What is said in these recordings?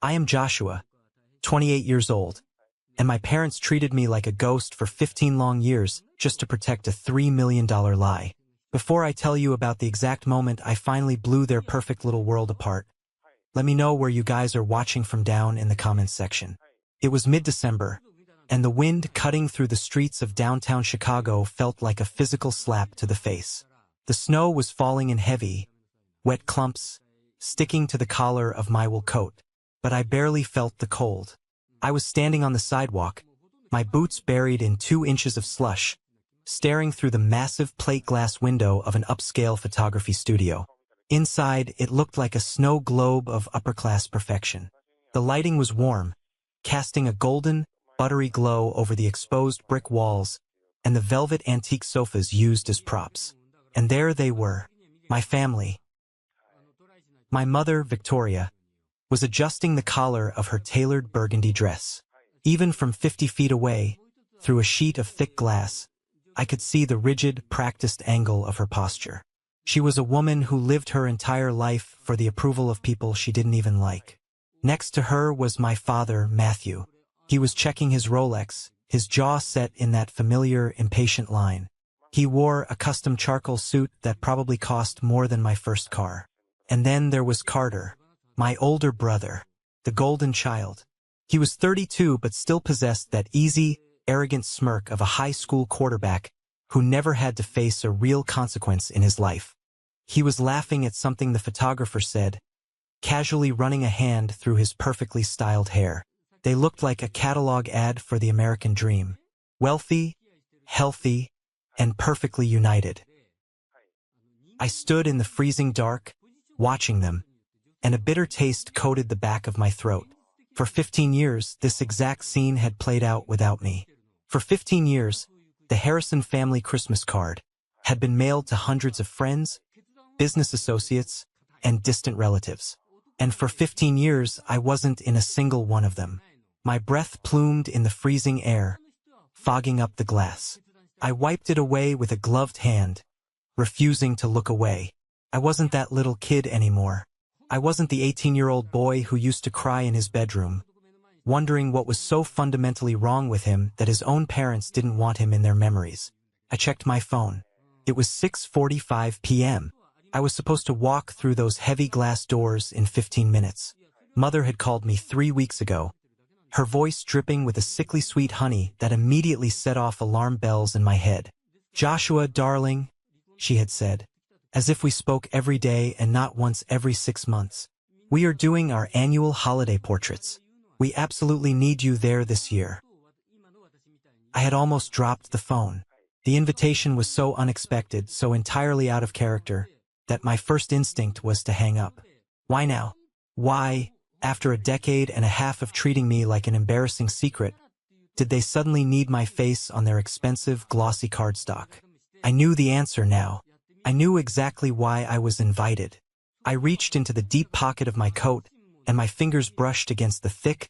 I am Joshua, 28 years old, and my parents treated me like a ghost for 15 long years just to protect a $3 million lie. Before I tell you about the exact moment I finally blew their perfect little world apart, let me know where you guys are watching from down in the comments section. It was mid-December, and the wind cutting through the streets of downtown Chicago felt like a physical slap to the face. The snow was falling in heavy, wet clumps, sticking to the collar of my wool coat, but I barely felt the cold. I was standing on the sidewalk, my boots buried in 2 inches of slush, staring through the massive plate glass window of an upscale photography studio. Inside, it looked like a snow globe of upper-class perfection. The lighting was warm, casting a golden, buttery glow over the exposed brick walls and the velvet antique sofas used as props. And there they were, my family. My mother, Victoria, was adjusting the collar of her tailored burgundy dress. Even from 50 feet away, through a sheet of thick glass, I could see the rigid, practiced angle of her posture. She was a woman who lived her entire life for the approval of people she didn't even like. Next to her was my father, Matthew. He was checking his Rolex, his jaw set in that familiar, impatient line. He wore a custom charcoal suit that probably cost more than my first car. And then there was Carter, my older brother, the golden child. He was 32 but still possessed that easy, arrogant smirk of a high school quarterback who never had to face a real consequence in his life. He was laughing at something the photographer said, casually running a hand through his perfectly styled hair. They looked like a catalog ad for the American dream. Wealthy, healthy, and perfectly united. I stood in the freezing dark, watching them, and a bitter taste coated the back of my throat. For 15 years, this exact scene had played out without me. For 15 years, the Harrison family Christmas card had been mailed to hundreds of friends, business associates, and distant relatives. And for 15 years, I wasn't in a single one of them. My breath plumed in the freezing air, fogging up the glass. I wiped it away with a gloved hand, refusing to look away. I wasn't that little kid anymore. I wasn't the 18-year-old boy who used to cry in his bedroom, wondering what was so fundamentally wrong with him that his own parents didn't want him in their memories. I checked my phone. It was 6:45 p.m. I was supposed to walk through those heavy glass doors in 15 minutes. Mother had called me 3 weeks ago, her voice dripping with a sickly sweet honey that immediately set off alarm bells in my head. "Joshua, darling," she had said, as if we spoke every day and not once every 6 months. "We are doing our annual holiday portraits. We absolutely need you there this year." I had almost dropped the phone. The invitation was so unexpected, so entirely out of character, that my first instinct was to hang up. Why now? Why, after a decade and a half of treating me like an embarrassing secret, did they suddenly need my face on their expensive, glossy cardstock? I knew the answer now. I knew exactly why I was invited. I reached into the deep pocket of my coat, and my fingers brushed against the thick,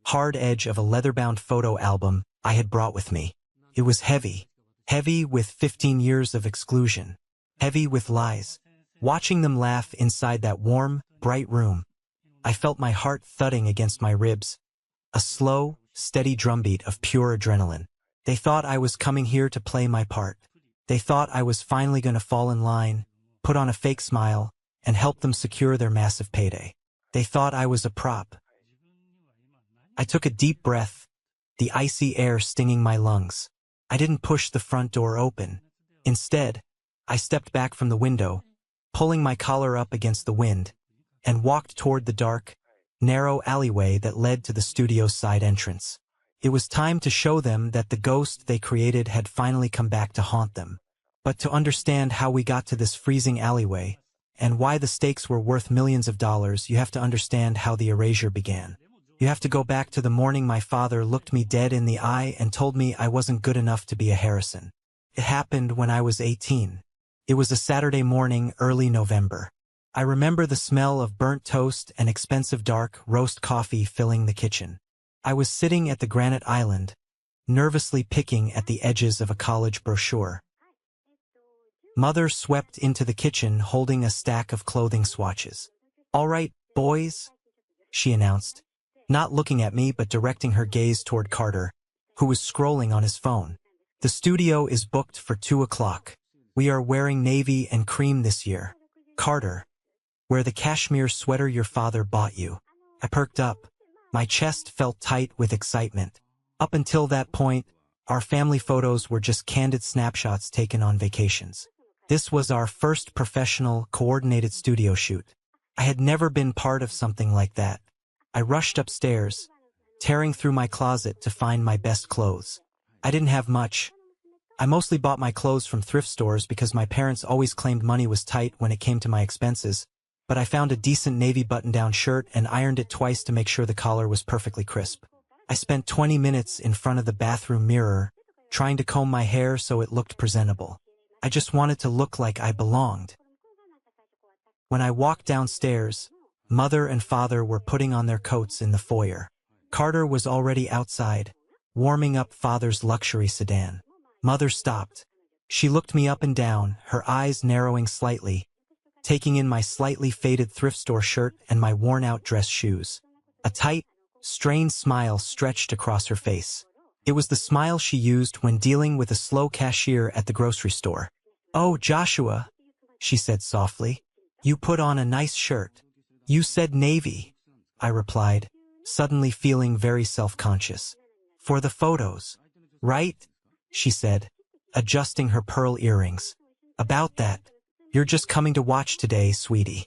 hard edge of a leather-bound photo album I had brought with me. It was heavy. Heavy with 15 years of exclusion. Heavy with lies. Watching them laugh inside that warm, bright room, I felt my heart thudding against my ribs, a slow, steady drumbeat of pure adrenaline. They thought I was coming here to play my part. They thought I was finally going to fall in line, put on a fake smile, and help them secure their massive payday. They thought I was a prop. I took a deep breath, the icy air stinging my lungs. I didn't push the front door open. Instead, I stepped back from the window, pulling my collar up against the wind, and walked toward the dark, narrow alleyway that led to the studio's side entrance. It was time to show them that the ghost they created had finally come back to haunt them. But to understand how we got to this freezing alleyway, and why the stakes were worth millions of dollars, you have to understand how the erasure began. You have to go back to the morning my father looked me dead in the eye and told me I wasn't good enough to be a Harrison. It happened when I was 18. It was a Saturday morning, early November. I remember the smell of burnt toast and expensive dark roast coffee filling the kitchen. I was sitting at the granite island, nervously picking at the edges of a college brochure. Mother swept into the kitchen holding a stack of clothing swatches. "All right, boys," she announced, not looking at me but directing her gaze toward Carter, who was scrolling on his phone. The studio is booked for 2 o'clock. We are wearing navy and cream this year. Carter, wear the cashmere sweater your father bought you. I perked up. My chest felt tight with excitement. Up until that point, our family photos were just candid snapshots taken on vacations. This was our first professional, coordinated studio shoot. I had never been part of something like that. I rushed upstairs, tearing through my closet to find my best clothes. I didn't have much. I mostly bought my clothes from thrift stores because my parents always claimed money was tight when it came to my expenses, but I found a decent navy button-down shirt and ironed it twice to make sure the collar was perfectly crisp. I spent 20 minutes in front of the bathroom mirror, trying to comb my hair so it looked presentable. I just wanted to look like I belonged. When I walked downstairs, Mother and Father were putting on their coats in the foyer. Carter was already outside, warming up Father's luxury sedan. Mother stopped. She looked me up and down, her eyes narrowing slightly, taking in my slightly faded thrift store shirt and my worn-out dress shoes. A tight, strained smile stretched across her face. It was the smile she used when dealing with a slow cashier at the grocery store. "Oh, Joshua," she said softly, "you put on a nice shirt." "You said navy," I replied, suddenly feeling very self-conscious. "For the photos, right?" she said, adjusting her pearl earrings. "About that. You're just coming to watch today, sweetie."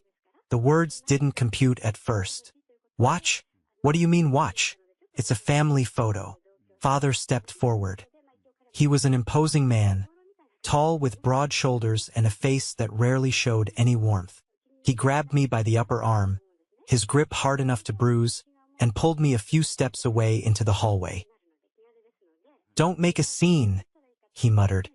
The words didn't compute at first. "Watch? What do you mean watch? It's a family photo." Father stepped forward. He was an imposing man, tall with broad shoulders and a face that rarely showed any warmth. He grabbed me by the upper arm, his grip hard enough to bruise, and pulled me a few steps away into the hallway. "Don't make a scene," he muttered,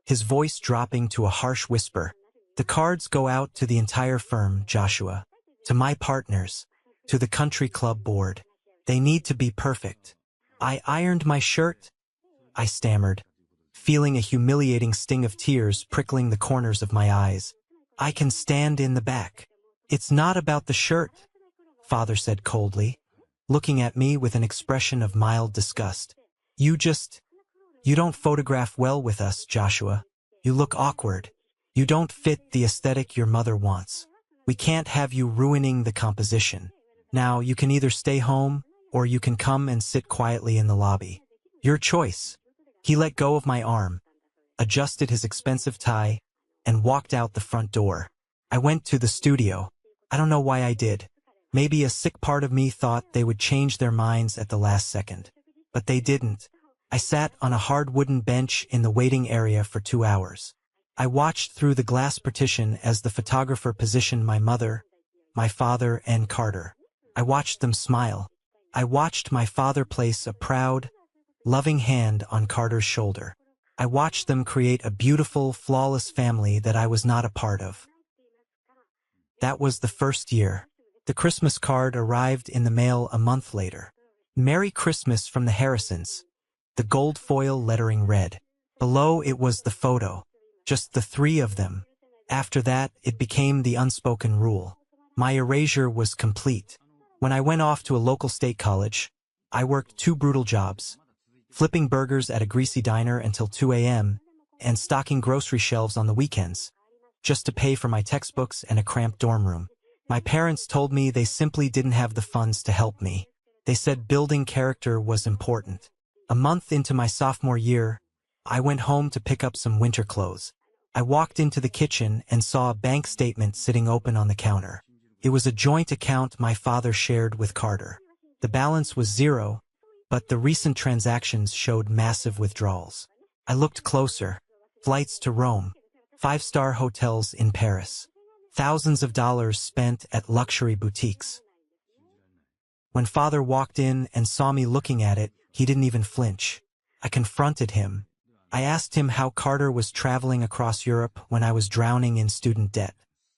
his voice dropping to a harsh whisper. "The cards go out to the entire firm, Joshua. To my partners. To the country club board. They need to be perfect." "I ironed my shirt," I stammered, feeling a humiliating sting of tears prickling the corners of my eyes. "I can stand in the back." "It's not about the shirt," Father said coldly, looking at me with an expression of mild disgust. You don't photograph well with us, Joshua. You look awkward. You don't fit the aesthetic your mother wants. We can't have you ruining the composition. Now, you can either stay home, or you can come and sit quietly in the lobby. Your choice." He let go of my arm, adjusted his expensive tie, and walked out the front door. I went to the studio. I don't know why I did. Maybe a sick part of me thought they would change their minds at the last second. But they didn't. I sat on a hard wooden bench in the waiting area for 2 hours. I watched through the glass partition as the photographer positioned my mother, my father, and Carter. I watched them smile. I watched my father place a proud, loving hand on Carter's shoulder. I watched them create a beautiful, flawless family that I was not a part of. That was the first year. The Christmas card arrived in the mail a month later. "Merry Christmas from the Harrisons." The gold foil lettering read. Below it was the photo, just the 3 of them. After that, it became the unspoken rule. My erasure was complete. When I went off to a local state college, I worked 2 brutal jobs, flipping burgers at a greasy diner until 2 a.m. and stocking grocery shelves on the weekends, just to pay for my textbooks and a cramped dorm room. My parents told me they simply didn't have the funds to help me. They said building character was important. A month into my sophomore year, I went home to pick up some winter clothes. I walked into the kitchen and saw a bank statement sitting open on the counter. It was a joint account my father shared with Carter. The balance was 0, but the recent transactions showed massive withdrawals. I looked closer. Flights to Rome, 5-star hotels in Paris, thousands of dollars spent at luxury boutiques. When Father walked in and saw me looking at it, he didn't even flinch. I confronted him. I asked him how Carter was traveling across Europe when I was drowning in student debt.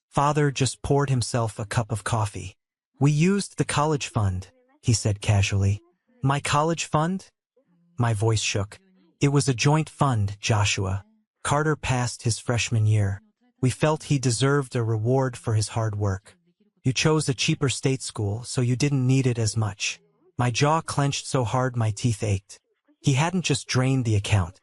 Father just poured himself a cup of coffee. "We used the college fund," he said casually. "My college fund?" My voice shook. "It was a joint fund, Joshua. Carter passed his freshman year. We felt he deserved a reward for his hard work. You chose a cheaper state school, so you didn't need it as much. My jaw clenched so hard my teeth ached. He hadn't just drained the account.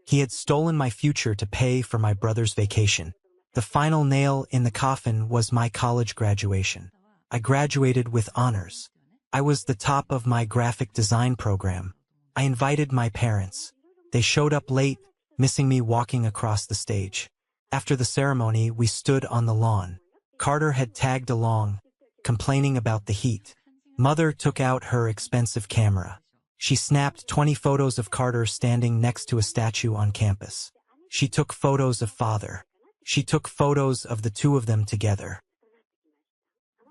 He had stolen my future to pay for my brother's vacation. The final nail in the coffin was my college graduation. I graduated with honors. I was the top of my graphic design program. I invited my parents. They showed up late, missing me walking across the stage. After the ceremony, we stood on the lawn. Carter had tagged along, complaining about the heat. Mother took out her expensive camera. She snapped 20 photos of Carter standing next to a statue on campus. She took photos of father. She took photos of the two of them together.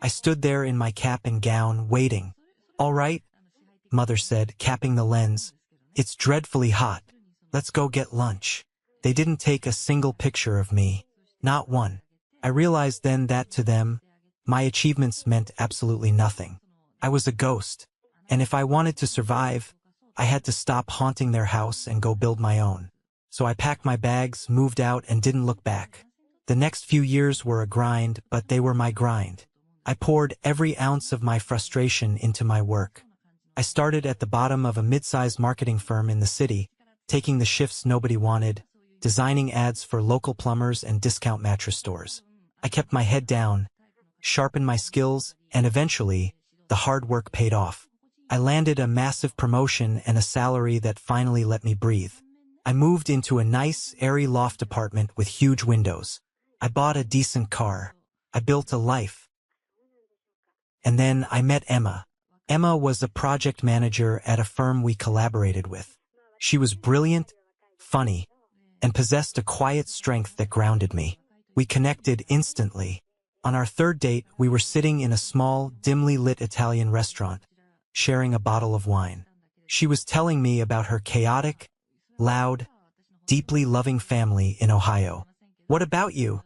I stood there in my cap and gown, waiting. "All right," Mother said, capping the lens. "It's dreadfully hot. Let's go get lunch." They didn't take a single picture of me. Not one. I realized then that to them, my achievements meant absolutely nothing. I was a ghost, and if I wanted to survive, I had to stop haunting their house and go build my own. So I packed my bags, moved out, and didn't look back. The next few years were a grind, but they were my grind. I poured every ounce of my frustration into my work. I started at the bottom of a mid-sized marketing firm in the city, taking the shifts nobody wanted, designing ads for local plumbers and discount mattress stores. I kept my head down, sharpened my skills, and eventually, the hard work paid off. I landed a massive promotion and a salary that finally let me breathe. I moved into a nice, airy loft apartment with huge windows. I bought a decent car. I built a life. And then I met Emma. Emma was a project manager at a firm we collaborated with. She was brilliant, funny, and possessed a quiet strength that grounded me. We connected instantly. On our third date, we were sitting in a small, dimly lit Italian restaurant, sharing a bottle of wine. She was telling me about her chaotic, loud, deeply loving family in Ohio. "What about you?"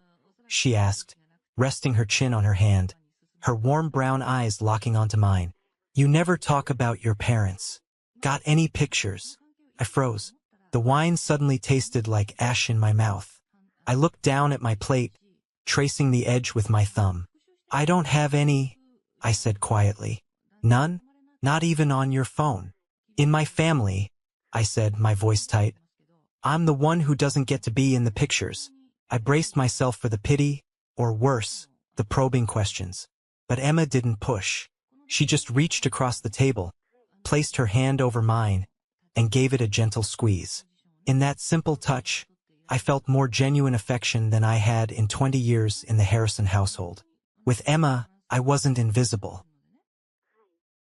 she asked, resting her chin on her hand, her warm brown eyes locking onto mine. "You never talk about your parents. Got any pictures?" I froze. The wine suddenly tasted like ash in my mouth. I looked down at my plate, tracing the edge with my thumb. "I don't have any," I said quietly. "None? Not even on your phone?" "In my family," I said, my voice tight. "I'm the one who doesn't get to be in the pictures." I braced myself for the pity, or worse, the probing questions. But Emma didn't push. She just reached across the table, placed her hand over mine, and gave it a gentle squeeze. In that simple touch, I felt more genuine affection than I had in 20 years in the Harrison household. With Emma, I wasn't invisible.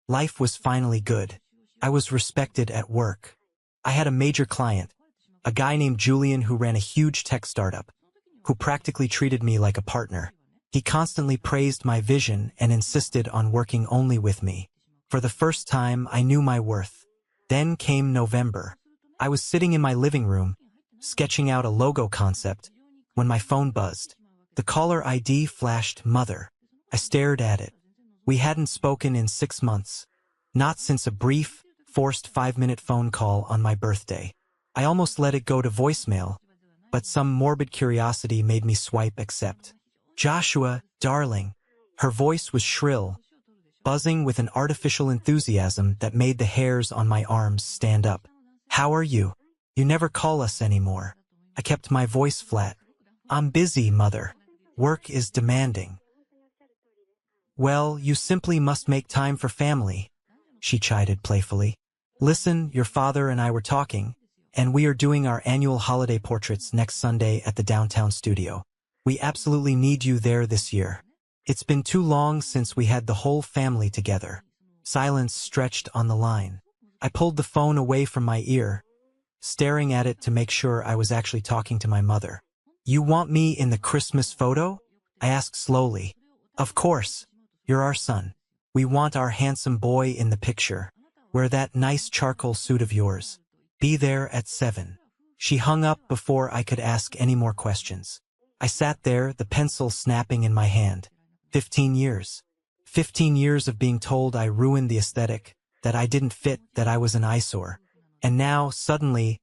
Life was finally good. I was respected at work. I had a major client, a guy named Julian who ran a huge tech startup, who practically treated me like a partner. He constantly praised my vision and insisted on working only with me. For the first time, I knew my worth. Then came November. I was sitting in my living room, sketching out a logo concept, when my phone buzzed. The caller ID flashed Mother. I stared at it. We hadn't spoken in 6 months, not since a brief, forced 5-minute phone call on my birthday. I almost let it go to voicemail, but some morbid curiosity made me swipe accept. "Joshua, darling." Her voice was shrill, buzzing with an artificial enthusiasm that made the hairs on my arms stand up. "How are you? You never call us anymore." I kept my voice flat. "I'm busy, Mother. Work is demanding." "Well, you simply must make time for family," she chided playfully. "Listen, your father and I were talking, and we are doing our annual holiday portraits next Sunday at the downtown studio. We absolutely need you there this year. It's been too long since we had the whole family together." Silence stretched on the line. I pulled the phone away from my ear, staring at it to make sure I was actually talking to my mother. "You want me in the Christmas photo?" I asked slowly. "Of course. You're our son. We want our handsome boy in the picture. Wear that nice charcoal suit of yours. Be there at 7. She hung up before I could ask any more questions. I sat there, the pencil snapping in my hand. 15 years. 15 years of being told I ruined the aesthetic, that I didn't fit, that I was an eyesore. And now, suddenly,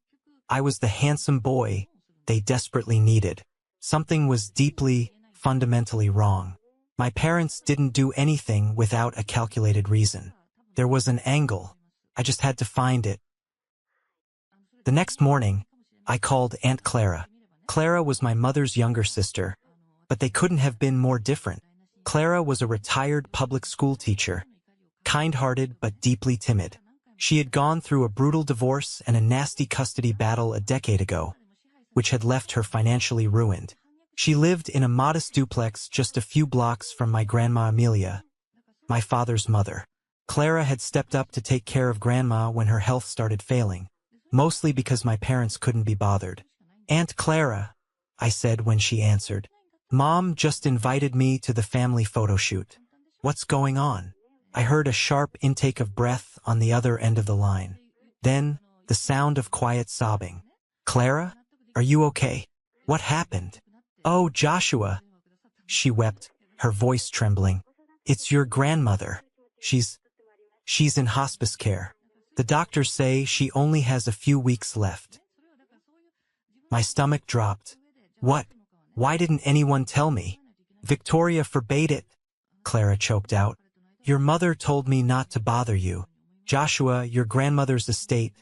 I was the handsome boy they desperately needed. Something was deeply, fundamentally wrong. My parents didn't do anything without a calculated reason. There was an angle. I just had to find it. The next morning, I called Aunt Clara. Clara was my mother's younger sister, but they couldn't have been more different. Clara was a retired public school teacher, kind-hearted but deeply timid. She had gone through a brutal divorce and a nasty custody battle a decade ago, which had left her financially ruined. She lived in a modest duplex just a few blocks from my Grandma Amelia, my father's mother. Clara had stepped up to take care of Grandma when her health started failing, mostly because my parents couldn't be bothered. "Aunt Clara," I said when she answered. "Mom just invited me to the family photo shoot. What's going on?" I heard a sharp intake of breath on the other end of the line. Then, the sound of quiet sobbing. "Clara, are you okay? What happened?" "Oh, Joshua," she wept, her voice trembling. "It's your grandmother. She's in hospice care. The doctors say she only has a few weeks left." My stomach dropped. "What? Why didn't anyone tell me?" "Victoria forbade it," Clara choked out. "Your mother told me not to bother you. Joshua, your grandmother's estate,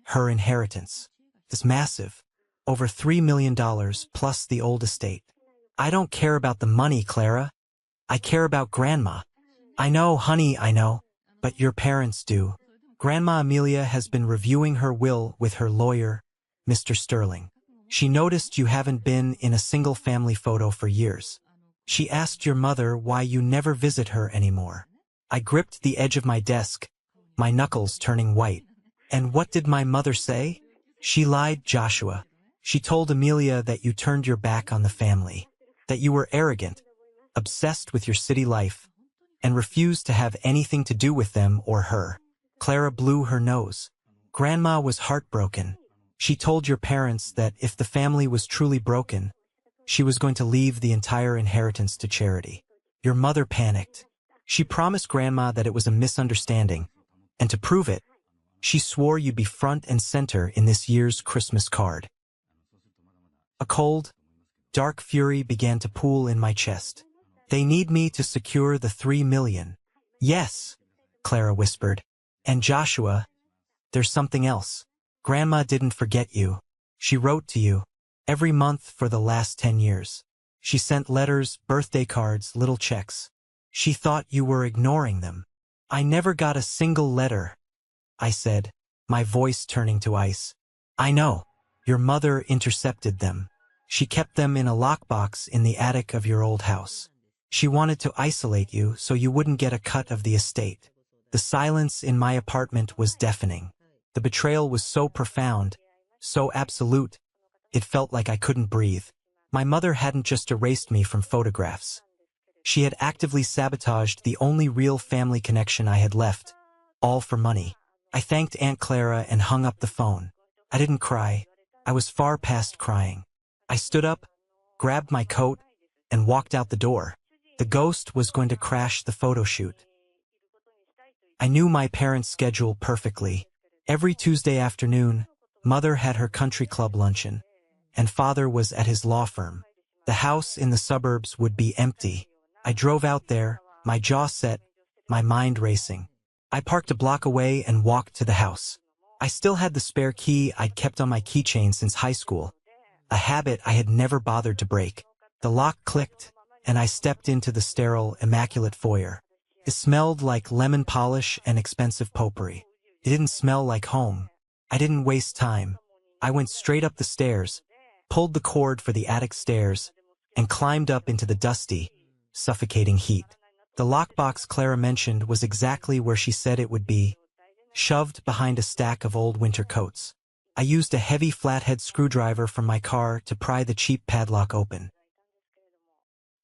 her inheritance, is massive. Over $3 million plus the old estate." "I don't care about the money, Clara. I care about Grandma." "I know, honey, I know. But your parents do. Grandma Amelia has been reviewing her will with her lawyer, Mr. Sterling. She noticed you haven't been in a single family photo for years. She asked your mother why you never visit her anymore." I gripped the edge of my desk, my knuckles turning white. "And what did my mother say?" "She lied, Joshua. She told Amelia that you turned your back on the family, that you were arrogant, obsessed with your city life, and refused to have anything to do with them or her." Clara blew her nose. "Grandma was heartbroken. She told your parents that if the family was truly broken, she was going to leave the entire inheritance to charity. Your mother panicked. She promised Grandma that it was a misunderstanding, and to prove it, she swore you'd be front and center in this year's Christmas card." A cold, dark fury began to pool in my chest. "They need me to secure the $3 million. "Yes," Clara whispered. "And Joshua, there's something else. Grandma didn't forget you. She wrote to you every month for the last 10 years. She sent letters, birthday cards, little checks. She thought you were ignoring them." "I never got a single letter," I said, my voice turning to ice. "I know. Your mother intercepted them. She kept them in a lockbox in the attic of your old house. She wanted to isolate you so you wouldn't get a cut of the estate." The silence in my apartment was deafening. The betrayal was so profound, so absolute, it felt like I couldn't breathe. My mother hadn't just erased me from photographs. She had actively sabotaged the only real family connection I had left, all for money. I thanked Aunt Clara and hung up the phone. I didn't cry. I was far past crying. I stood up, grabbed my coat, and walked out the door. The ghost was going to crash the photo shoot. I knew my parents' schedule perfectly. Every Tuesday afternoon, Mother had her country club luncheon, and Father was at his law firm. The house in the suburbs would be empty. I drove out there, my jaw set, my mind racing. I parked a block away and walked to the house. I still had the spare key I'd kept on my keychain since high school, a habit I had never bothered to break. The lock clicked, and I stepped into the sterile, immaculate foyer. It smelled like lemon polish and expensive potpourri. It didn't smell like home. I didn't waste time. I went straight up the stairs, pulled the cord for the attic stairs, and climbed up into the dusty, suffocating heat. The lockbox Clara mentioned was exactly where she said it would be, shoved behind a stack of old winter coats. I used a heavy flathead screwdriver from my car to pry the cheap padlock open.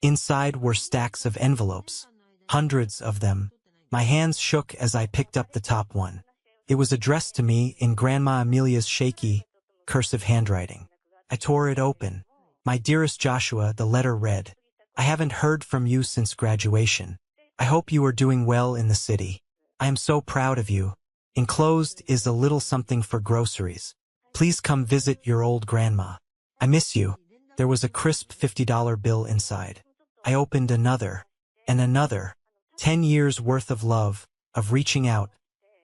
Inside were stacks of envelopes, hundreds of them. My hands shook as I picked up the top one. It was addressed to me in Grandma Amelia's shaky, cursive handwriting. I tore it open. "My dearest Joshua," the letter read, "I haven't heard from you since graduation. I hope you are doing well in the city. I am so proud of you. Enclosed is a little something for groceries. Please come visit your old grandma. I miss you." There was a crisp $50 bill inside. I opened another, and another. 10 years worth of love, of reaching out,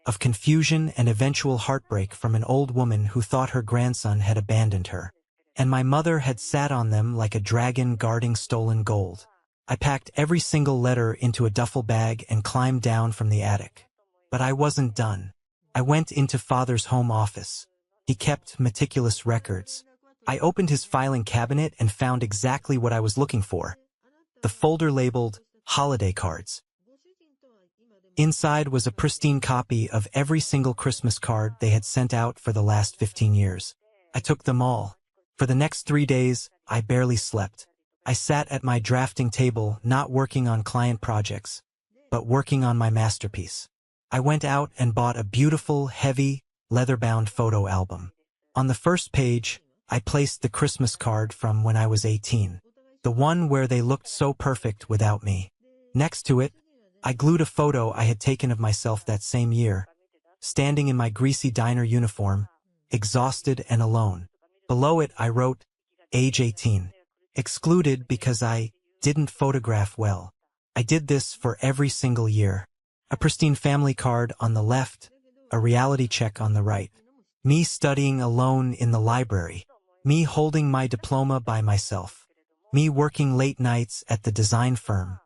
of confusion and eventual heartbreak from an old woman who thought her grandson had abandoned her. And my mother had sat on them like a dragon guarding stolen gold. I packed every single letter into a duffel bag and climbed down from the attic. But I wasn't done. I went into Father's home office. He kept meticulous records. I opened his filing cabinet and found exactly what I was looking for. The folder labeled holiday cards. Inside was a pristine copy of every single Christmas card they had sent out for the last 15 years. I took them all. For the next 3 days, I barely slept. I sat at my drafting table, not working on client projects, but working on my masterpiece. I went out and bought a beautiful, heavy, leather-bound photo album. On the first page, I placed the Christmas card from when I was 18, the one where they looked so perfect without me. Next to it, I glued a photo I had taken of myself that same year, standing in my greasy diner uniform, exhausted and alone. Below it, I wrote, age 18. Excluded because I didn't photograph well. I did this for every single year. A pristine family card on the left, a reality check on the right. Me studying alone in the library. Me holding my diploma by myself. Me working late nights at the design firm.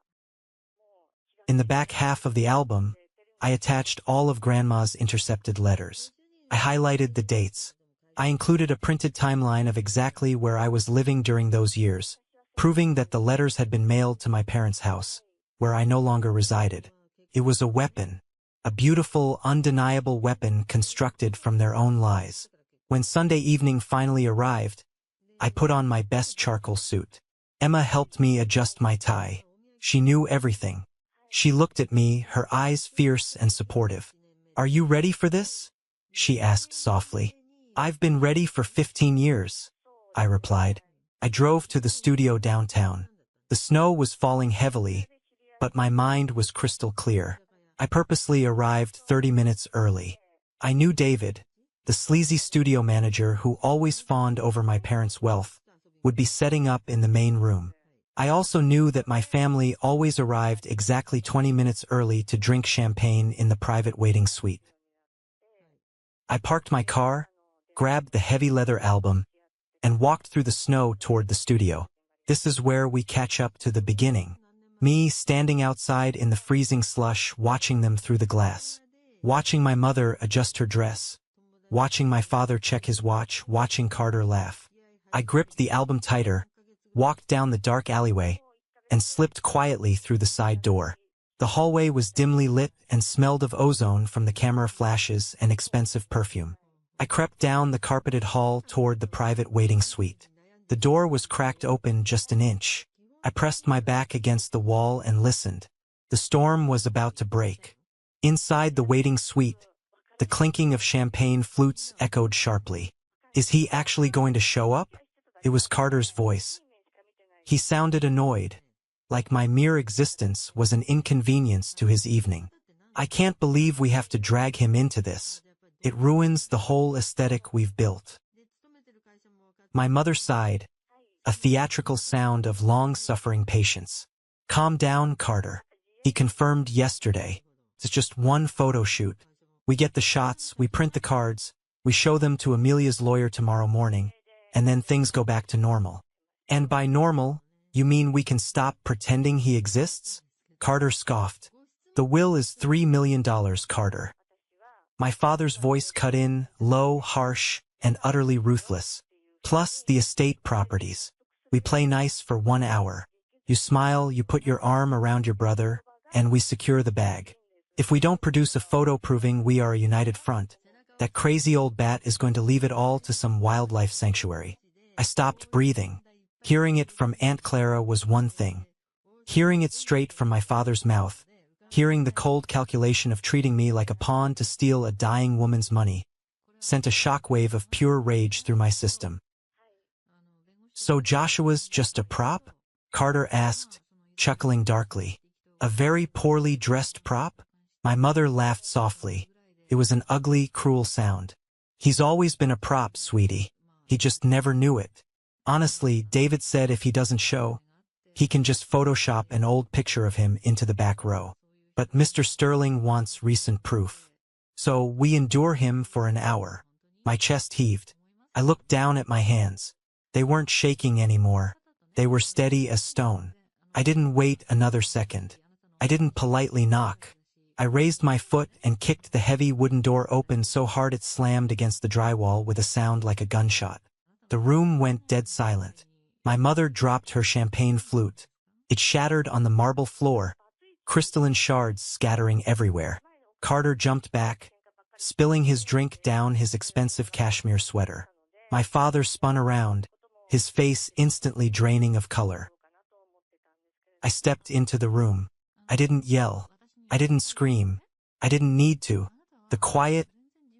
In the back half of the album, I attached all of Grandma's intercepted letters. I highlighted the dates. I included a printed timeline of exactly where I was living during those years, proving that the letters had been mailed to my parents' house, where I no longer resided. It was a weapon, a beautiful, undeniable weapon constructed from their own lies. When Sunday evening finally arrived, I put on my best charcoal suit. Emma helped me adjust my tie. She knew everything. She looked at me, her eyes fierce and supportive. "Are you ready for this?" she asked softly. "I've been ready for 15 years, I replied. I drove to the studio downtown. The snow was falling heavily, but my mind was crystal clear. I purposely arrived 30 minutes early. I knew David, the sleazy studio manager who always fawned over my parents' wealth, would be setting up in the main room. I also knew that my family always arrived exactly 20 minutes early to drink champagne in the private waiting suite. I parked my car, grabbed the heavy leather album, and walked through the snow toward the studio. This is where we catch up to the beginning. Me standing outside in the freezing slush, watching them through the glass. Watching my mother adjust her dress. Watching my father check his watch, watching Carter laugh. I gripped the album tighter, walked down the dark alleyway, and slipped quietly through the side door. The hallway was dimly lit and smelled of ozone from the camera flashes and expensive perfume. I crept down the carpeted hall toward the private waiting suite. The door was cracked open just an inch. I pressed my back against the wall and listened. The storm was about to break. Inside the waiting suite, the clinking of champagne flutes echoed sharply. "Is he actually going to show up?" It was Carter's voice. He sounded annoyed, like my mere existence was an inconvenience to his evening. "I can't believe we have to drag him into this. It ruins the whole aesthetic we've built." My mother sighed, a theatrical sound of long-suffering patience. "Calm down, Carter. He confirmed yesterday. It's just one photo shoot. We get the shots, we print the cards, we show them to Amelia's lawyer tomorrow morning, and then things go back to normal." "And by normal, you mean we can stop pretending he exists?" Carter scoffed. "The will is $3 million, Carter." My father's voice cut in, low, harsh, and utterly ruthless. "Plus the estate properties. We play nice for 1 hour. You smile, you put your arm around your brother, and we secure the bag. If we don't produce a photo proving we are a united front, that crazy old bat is going to leave it all to some wildlife sanctuary." I stopped breathing. Hearing it from Aunt Clara was one thing. Hearing it straight from my father's mouth, hearing the cold calculation of treating me like a pawn to steal a dying woman's money, sent a shockwave of pure rage through my system. "So Joshua's just a prop?" Carter asked, chuckling darkly. "A very poorly dressed prop?" My mother laughed softly. It was an ugly, cruel sound. "He's always been a prop, sweetie. He just never knew it. Honestly, David said if he doesn't show, he can just Photoshop an old picture of him into the back row." But Mr. Sterling wants recent proof. So we endure him for an hour. My chest heaved. I looked down at my hands. They weren't shaking anymore. They were steady as stone. I didn't wait another second. I didn't politely knock. I raised my foot and kicked the heavy wooden door open so hard it slammed against the drywall with a sound like a gunshot. The room went dead silent. My mother dropped her champagne flute. It shattered on the marble floor, crystalline shards scattering everywhere. Carter jumped back, spilling his drink down his expensive cashmere sweater. My father spun around, his face instantly draining of color. I stepped into the room. I didn't yell. I didn't scream. I didn't need to. The quiet,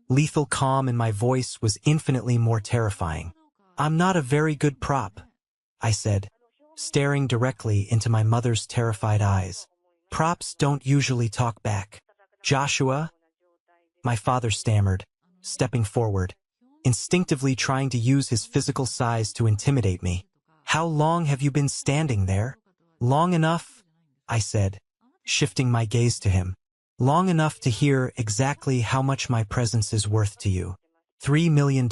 lethal calm in my voice was infinitely more terrifying. "I'm not a very good prop," I said, staring directly into my mother's terrified eyes. "Props don't usually talk back." "Joshua?" My father stammered, stepping forward, instinctively trying to use his physical size to intimidate me. "How long have you been standing there?" "Long enough," I said, shifting my gaze to him. "Long enough to hear exactly how much my presence is worth to you. $3 million.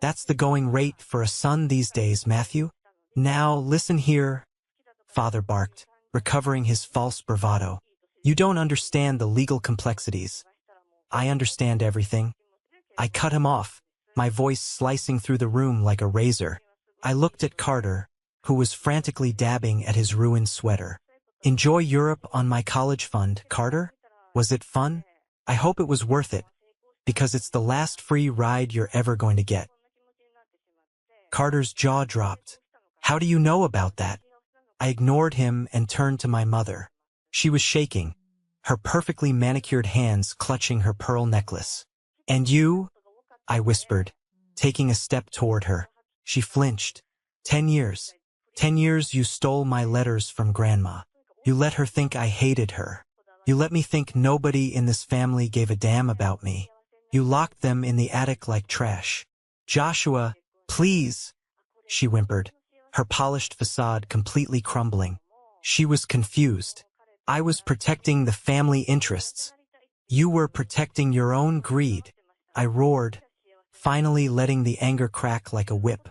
That's the going rate for a son these days, Matthew." "Now, listen here," Father barked, recovering his false bravado. "You don't understand the legal complexities." "I understand everything." I cut him off, my voice slicing through the room like a razor. I looked at Carter, who was frantically dabbing at his ruined sweater. "Enjoy Europe on my college fund, Carter? Was it fun? I hope it was worth it, because it's the last free ride you're ever going to get." Carter's jaw dropped. "How do you know about that?" I ignored him and turned to my mother. She was shaking, her perfectly manicured hands clutching her pearl necklace. "And you?" I whispered, taking a step toward her. She flinched. 10 years. 10 years you stole my letters from Grandma. You let her think I hated her. You let me think nobody in this family gave a damn about me. You locked them in the attic like trash. "Joshua, please," she whimpered, her polished facade completely crumbling. She was confused. I was protecting the family interests. You were protecting your own greed. I roared, finally letting the anger crack like a whip.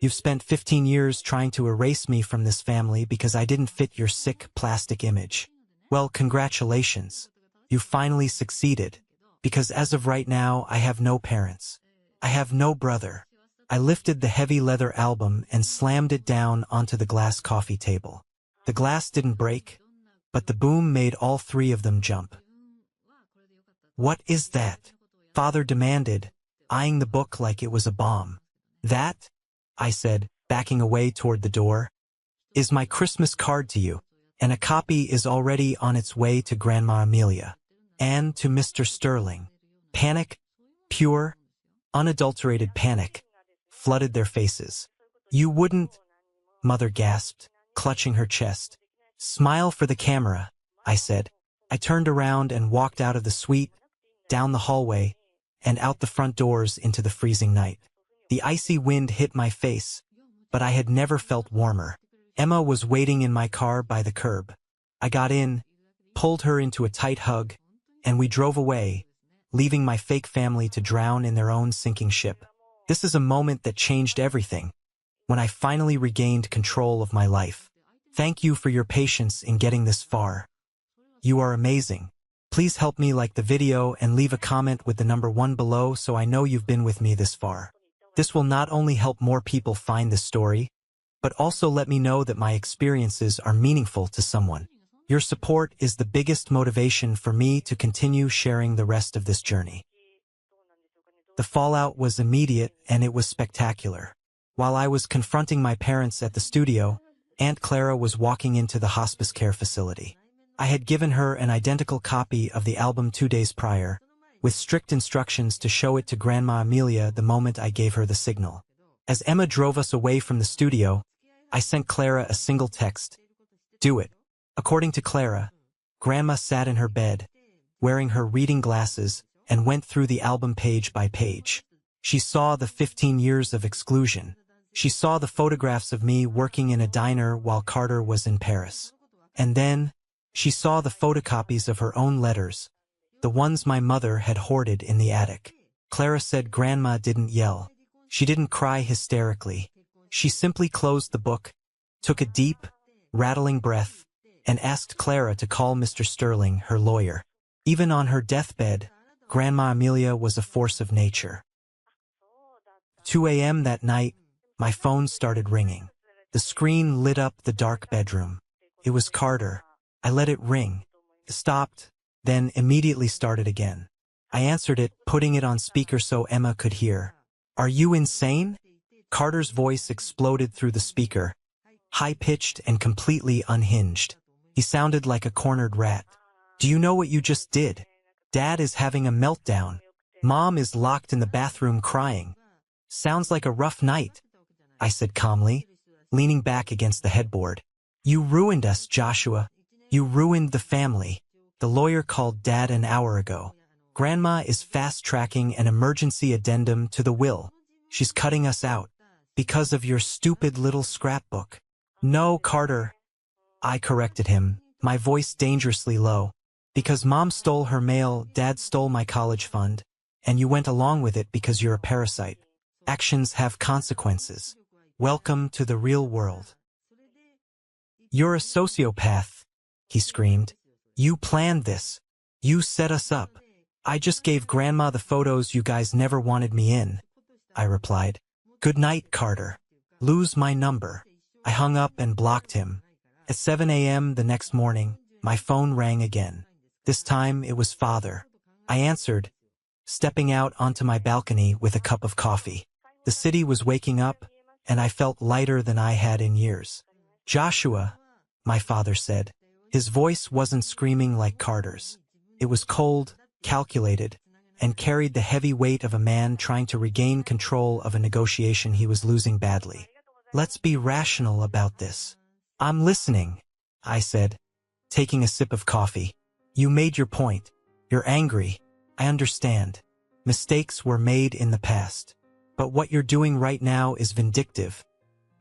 "You've spent 15 years trying to erase me from this family because I didn't fit your sick plastic image. Well, congratulations. You finally succeeded, because as of right now, I have no parents. I have no brother." I lifted the heavy leather album and slammed it down onto the glass coffee table. The glass didn't break, but the boom made all three of them jump. "What is that?" Father demanded, eyeing the book like it was a bomb. "That," I said, backing away toward the door, "is my Christmas card to you, and a copy is already on its way to Grandma Amelia. And to Mr. Sterling." Panic, pure, unadulterated panic, flooded their faces. "You wouldn't," Mother gasped, clutching her chest. "Smile for the camera," I said. I turned around and walked out of the suite, down the hallway, and out the front doors into the freezing night. The icy wind hit my face, but I had never felt warmer. Emma was waiting in my car by the curb. I got in, pulled her into a tight hug, and we drove away, leaving my fake family to drown in their own sinking ship. This is a moment that changed everything, when I finally regained control of my life. Thank you for your patience in getting this far. You are amazing. Please help me like the video and leave a comment with the number 1 below so I know you've been with me this far. This will not only help more people find this story, but also let me know that my experiences are meaningful to someone. Your support is the biggest motivation for me to continue sharing the rest of this journey. The fallout was immediate and it was spectacular. While I was confronting my parents at the studio, Aunt Clara was walking into the hospice care facility. I had given her an identical copy of the album 2 days prior, with strict instructions to show it to Grandma Amelia the moment I gave her the signal. As Emma drove us away from the studio, I sent Clara a single text. "Do it." According to Clara, Grandma sat in her bed, wearing her reading glasses, and went through the album page by page. She saw the 15 years of exclusion. She saw the photographs of me working in a diner while Carter was in Paris. And then, She saw the photocopies of her own letters, the ones my mother had hoarded in the attic. Clara said Grandma didn't yell. She didn't cry hysterically. She simply closed the book, took a deep, rattling breath, and asked Clara to call Mr. Sterling, her lawyer. Even on her deathbed, Grandma Amelia was a force of nature. 2 a.m. that night, my phone started ringing. The screen lit up the dark bedroom. It was Carter. I let it ring. It stopped, then immediately started again. I answered it, putting it on speaker so Emma could hear. "Are you insane?" Carter's voice exploded through the speaker, high-pitched and completely unhinged. He sounded like a cornered rat. "Do you know what you just did? Dad is having a meltdown. Mom is locked in the bathroom crying. Sounds like a rough night," I said calmly, leaning back against the headboard. "You ruined us, Joshua. You ruined the family." The lawyer called Dad an hour ago. "Grandma is fast-tracking an emergency addendum to the will. She's cutting us out. Because of your stupid little scrapbook." "No, Carter," I corrected him, my voice dangerously low. "Because Mom stole her mail, Dad stole my college fund, and you went along with it because you're a parasite. Actions have consequences. Welcome to the real world." "You're a sociopath," he screamed. "You planned this. You set us up." "I just gave Grandma the photos you guys never wanted me in," I replied. "Good night, Carter. Lose my number." I hung up and blocked him. At 7 a.m. the next morning, my phone rang again. This time it was Father. I answered, stepping out onto my balcony with a cup of coffee. The city was waking up, and I felt lighter than I had in years. "Joshua," my father said. His voice wasn't screaming like Carter's. It was cold, calculated, and carried the heavy weight of a man trying to regain control of a negotiation he was losing badly. "Let's be rational about this." "I'm listening," I said, taking a sip of coffee. "You made your point. You're angry. I understand. Mistakes were made in the past. But what you're doing right now is vindictive,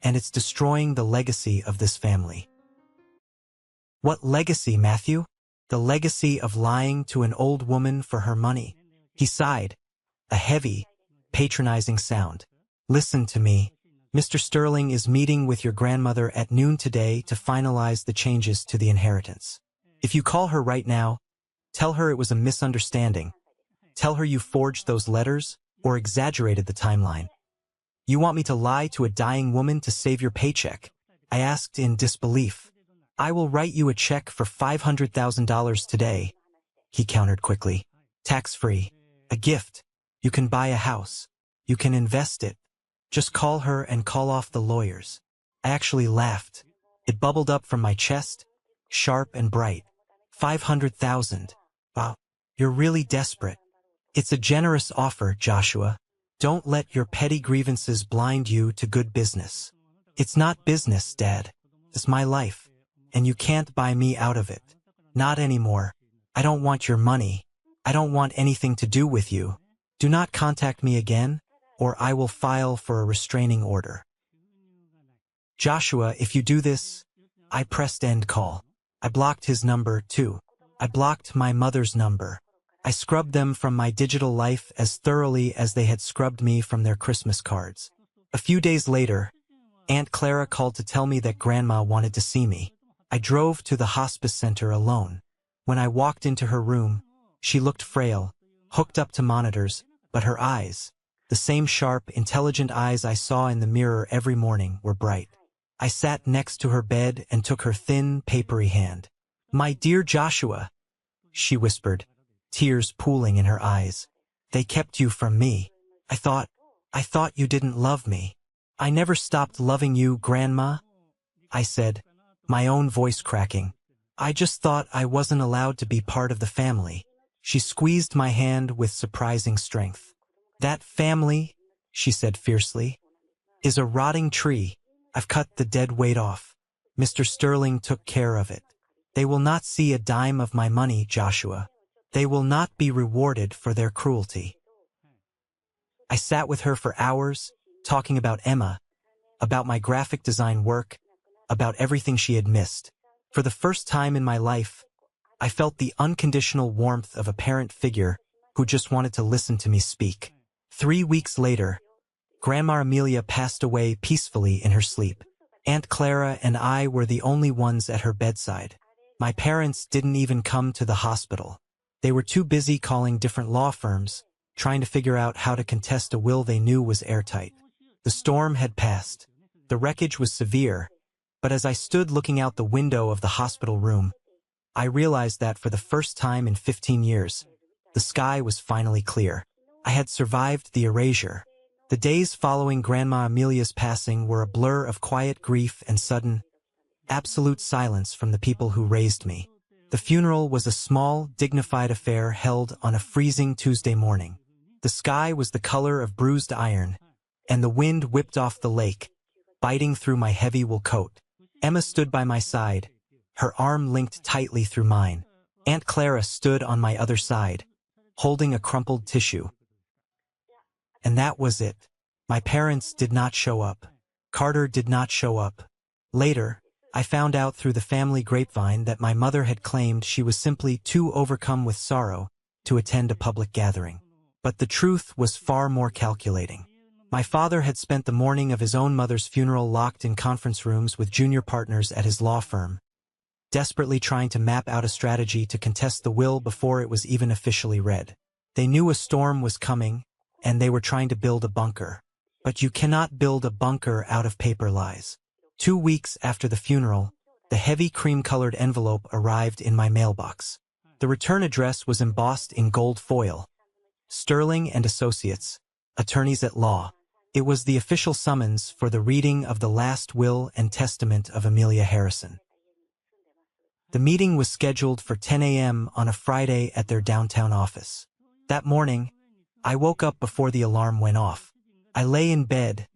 and it's destroying the legacy of this family." "What legacy, Matthew?" "The legacy of lying to an old woman for her money." He sighed, a heavy, patronizing sound. "Listen to me. Mr. Sterling is meeting with your grandmother at noon today to finalize the changes to the inheritance. If you call her right now, tell her it was a misunderstanding. Tell her you forged those letters or exaggerated the timeline." "You want me to lie to a dying woman to save your paycheck?" I asked in disbelief. "I will write you a check for $500,000 today," he countered quickly. "Tax-free. A gift. You can buy a house. You can invest it. Just call her and call off the lawyers." I actually laughed. It bubbled up from my chest, sharp and bright. 500,000. Wow, you're really desperate. "It's a generous offer, Joshua. Don't let your petty grievances blind you to good business." "It's not business, Dad. It's my life. And you can't buy me out of it. Not anymore. I don't want your money. I don't want anything to do with you. Do not contact me again, or I will file for a restraining order." "Joshua, if you do this..." I pressed end call. I blocked his number, too. I blocked my mother's number. I scrubbed them from my digital life as thoroughly as they had scrubbed me from their Christmas cards. A few days later, Aunt Clara called to tell me that Grandma wanted to see me. I drove to the hospice center alone. When I walked into her room, she looked frail, hooked up to monitors, but her eyes, the same sharp, intelligent eyes I saw in the mirror every morning, were bright. I sat next to her bed and took her thin, papery hand. "My dear Joshua," she whispered, tears pooling in her eyes. "They kept you from me. I thought you didn't love me." "I never stopped loving you, Grandma," I said, my own voice cracking. "I just thought I wasn't allowed to be part of the family." She squeezed my hand with surprising strength. "That family," she said fiercely, "is a rotting tree. I've cut the dead weight off. Mr. Sterling took care of it. They will not see a dime of my money, Joshua. They will not be rewarded for their cruelty." I sat with her for hours, talking about Emma, about my graphic design work, about everything she had missed. For the first time in my life, I felt the unconditional warmth of a parent figure who just wanted to listen to me speak. 3 weeks later, Grandma Amelia passed away peacefully in her sleep. Aunt Clara and I were the only ones at her bedside. My parents didn't even come to the hospital. They were too busy calling different law firms, trying to figure out how to contest a will they knew was airtight. The storm had passed. The wreckage was severe, but as I stood looking out the window of the hospital room, I realized that for the first time in 15 years, the sky was finally clear. I had survived the erasure. The days following Grandma Amelia's passing were a blur of quiet grief and sudden, absolute silence from the people who raised me. The funeral was a small, dignified affair held on a freezing Tuesday morning. The sky was the color of bruised iron, and the wind whipped off the lake, biting through my heavy wool coat. Emma stood by my side, her arm linked tightly through mine. Aunt Clara stood on my other side, holding a crumpled tissue. And that was it. My parents did not show up. Carter did not show up. Later, I found out through the family grapevine that my mother had claimed she was simply too overcome with sorrow to attend a public gathering. But the truth was far more calculating. My father had spent the morning of his own mother's funeral locked in conference rooms with junior partners at his law firm, desperately trying to map out a strategy to contest the will before it was even officially read. They knew a storm was coming, and they were trying to build a bunker. But you cannot build a bunker out of paper lies. 2 weeks after the funeral, the heavy cream-colored envelope arrived in my mailbox. The return address was embossed in gold foil. Sterling and Associates, attorneys at law. It was the official summons for the reading of the last will and testament of Amelia Harrison. The meeting was scheduled for 10 a.m. on a Friday at their downtown office. That morning, I woke up before the alarm went off. I lay in bed,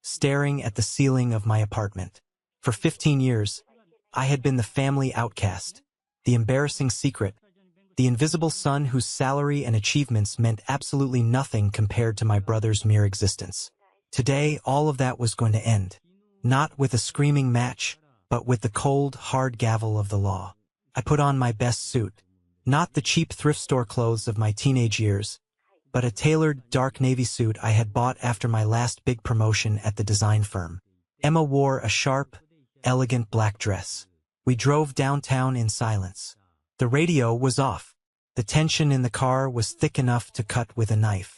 staring at the ceiling of my apartment. For 15 years, I had been the family outcast, the embarrassing secret, the invisible son whose salary and achievements meant absolutely nothing compared to my brother's mere existence. Today, all of that was going to end. Not with a screaming match, but with the cold, hard gavel of the law. I put on my best suit. Not the cheap thrift store clothes of my teenage years, but a tailored, dark navy suit I had bought after my last big promotion at the design firm. Emma wore a sharp, elegant black dress. We drove downtown in silence. The radio was off. The tension in the car was thick enough to cut with a knife.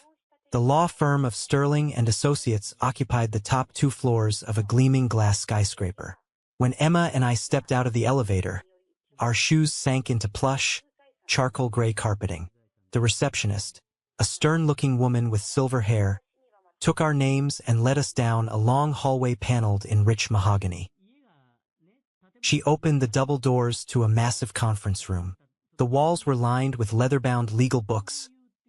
The law firm of Sterling and Associates occupied the top 2 floors of a gleaming glass skyscraper. When Emma and I stepped out of the elevator, our shoes sank into plush, charcoal gray carpeting. The receptionist, a stern-looking woman with silver hair, took our names and led us down a long hallway paneled in rich mahogany. She opened the double doors to a massive conference room. The walls were lined with leather-bound legal books,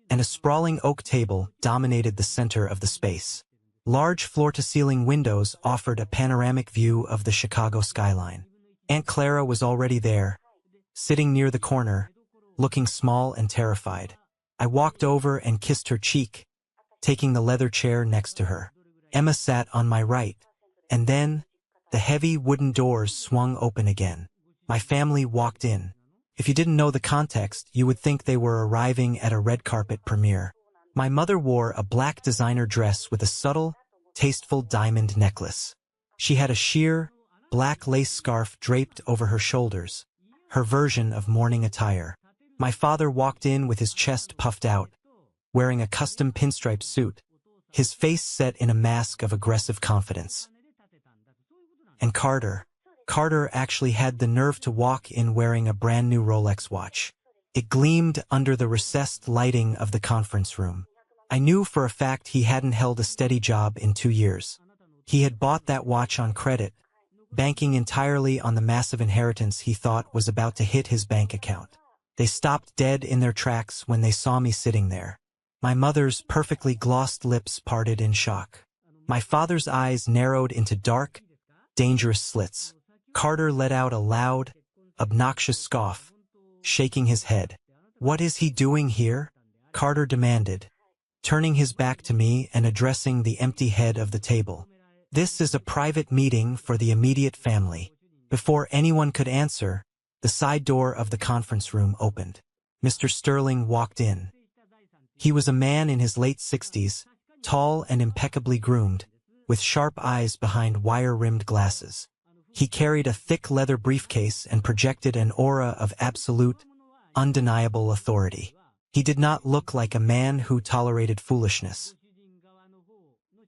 and a sprawling oak table dominated the center of the space. Large floor-to-ceiling windows offered a panoramic view of the Chicago skyline. Aunt Clara was already there, sitting near the corner, looking small and terrified. I walked over and kissed her cheek, taking the leather chair next to her. Emma sat on my right, and then the heavy wooden doors swung open again. My family walked in. If you didn't know the context, you would think they were arriving at a red carpet premiere. My mother wore a black designer dress with a subtle, tasteful diamond necklace. She had a sheer, black lace scarf draped over her shoulders, her version of morning attire. My father walked in with his chest puffed out, wearing a custom pinstripe suit, his face set in a mask of aggressive confidence. And Carter actually had the nerve to walk in wearing a brand new Rolex watch. It gleamed under the recessed lighting of the conference room. I knew for a fact he hadn't held a steady job in 2 years. He had bought that watch on credit, banking entirely on the massive inheritance he thought was about to hit his bank account. They stopped dead in their tracks when they saw me sitting there. My mother's perfectly glossed lips parted in shock. My father's eyes narrowed into dark, dangerous slits. Carter let out a loud, obnoxious scoff, shaking his head. "What is he doing here?" Carter demanded, turning his back to me and addressing the empty head of the table. "This is a private meeting for the immediate family. Before anyone could answer, the side door of the conference room opened. Mr. Sterling walked in. He was a man in his late 60s, tall and impeccably groomed, with sharp eyes behind wire-rimmed glasses. He carried a thick leather briefcase and projected an aura of absolute, undeniable authority. He did not look like a man who tolerated foolishness.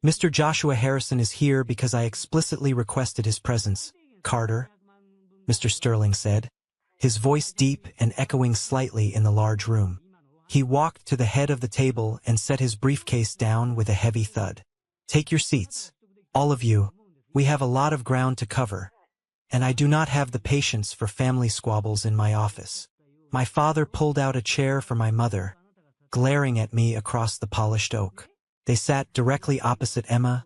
Mr. Joshua Harrison is here because I explicitly requested his presence, Carter, Mr. Sterling said, his voice deep and echoing slightly in the large room. He walked to the head of the table and set his briefcase down with a heavy thud. Take your seats. All of you. We have a lot of ground to cover, and I do not have the patience for family squabbles in my office. My father pulled out a chair for my mother, glaring at me across the polished oak. They sat directly opposite Emma,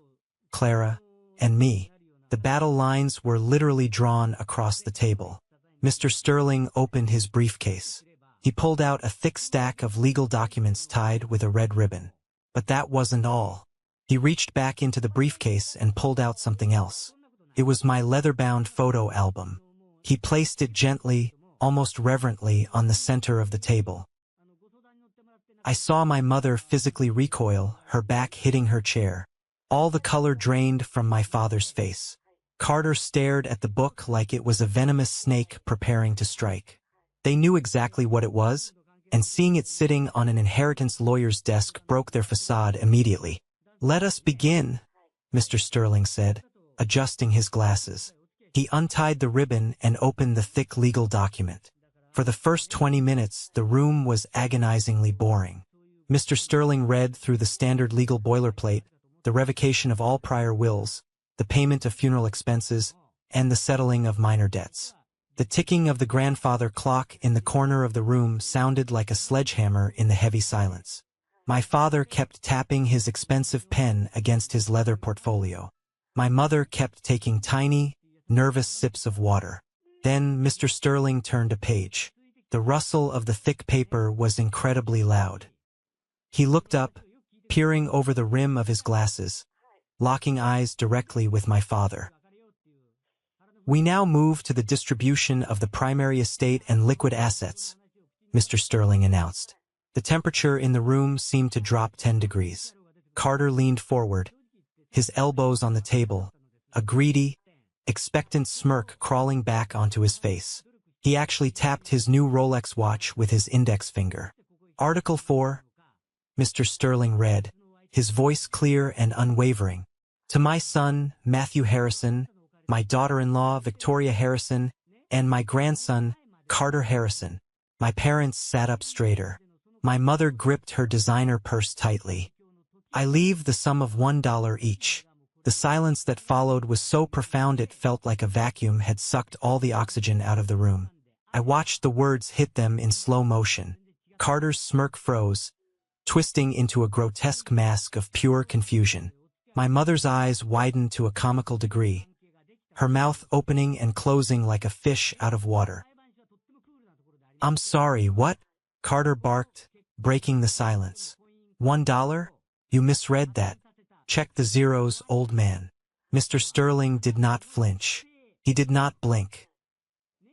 Clara, and me. The battle lines were literally drawn across the table. Mr. Sterling opened his briefcase. He pulled out a thick stack of legal documents tied with a red ribbon. But that wasn't all. He reached back into the briefcase and pulled out something else. It was my leather-bound photo album. He placed it gently, almost reverently, on the center of the table. I saw my mother physically recoil, her back hitting her chair. All the color drained from my father's face. Carter stared at the book like it was a venomous snake preparing to strike. They knew exactly what it was, and seeing it sitting on an inheritance lawyer's desk broke their facade immediately. Let us begin, Mr. Sterling said, adjusting his glasses. He untied the ribbon and opened the thick legal document. For the first 20 minutes, the room was agonizingly boring. Mr. Sterling read through the standard legal boilerplate, the revocation of all prior wills, the payment of funeral expenses, and the settling of minor debts. The ticking of the grandfather clock in the corner of the room sounded like a sledgehammer in the heavy silence. My father kept tapping his expensive pen against his leather portfolio. My mother kept taking tiny, nervous sips of water. Then Mr. Sterling turned a page. The rustle of the thick paper was incredibly loud. He looked up, peering over the rim of his glasses, locking eyes directly with my father. We now move to the distribution of the primary estate and liquid assets, Mr. Sterling announced. The temperature in the room seemed to drop 10 degrees. Carter leaned forward, his elbows on the table, a greedy, expectant smirk crawling back onto his face. He actually tapped his new Rolex watch with his index finger. Article 4, Mr. Sterling read, his voice clear and unwavering. To my son, Matthew Harrison, my daughter-in-law, Victoria Harrison, and my grandson, Carter Harrison. My parents sat up straighter. My mother gripped her designer purse tightly. I leave the sum of $1 each. The silence that followed was so profound it felt like a vacuum had sucked all the oxygen out of the room. I watched the words hit them in slow motion. Carter's smirk froze, twisting into a grotesque mask of pure confusion. My mother's eyes widened to a comical degree, her mouth opening and closing like a fish out of water. I'm sorry, what? Carter barked, breaking the silence. $1? You misread that. Check the zeros, old man. Mr. Sterling did not flinch. He did not blink.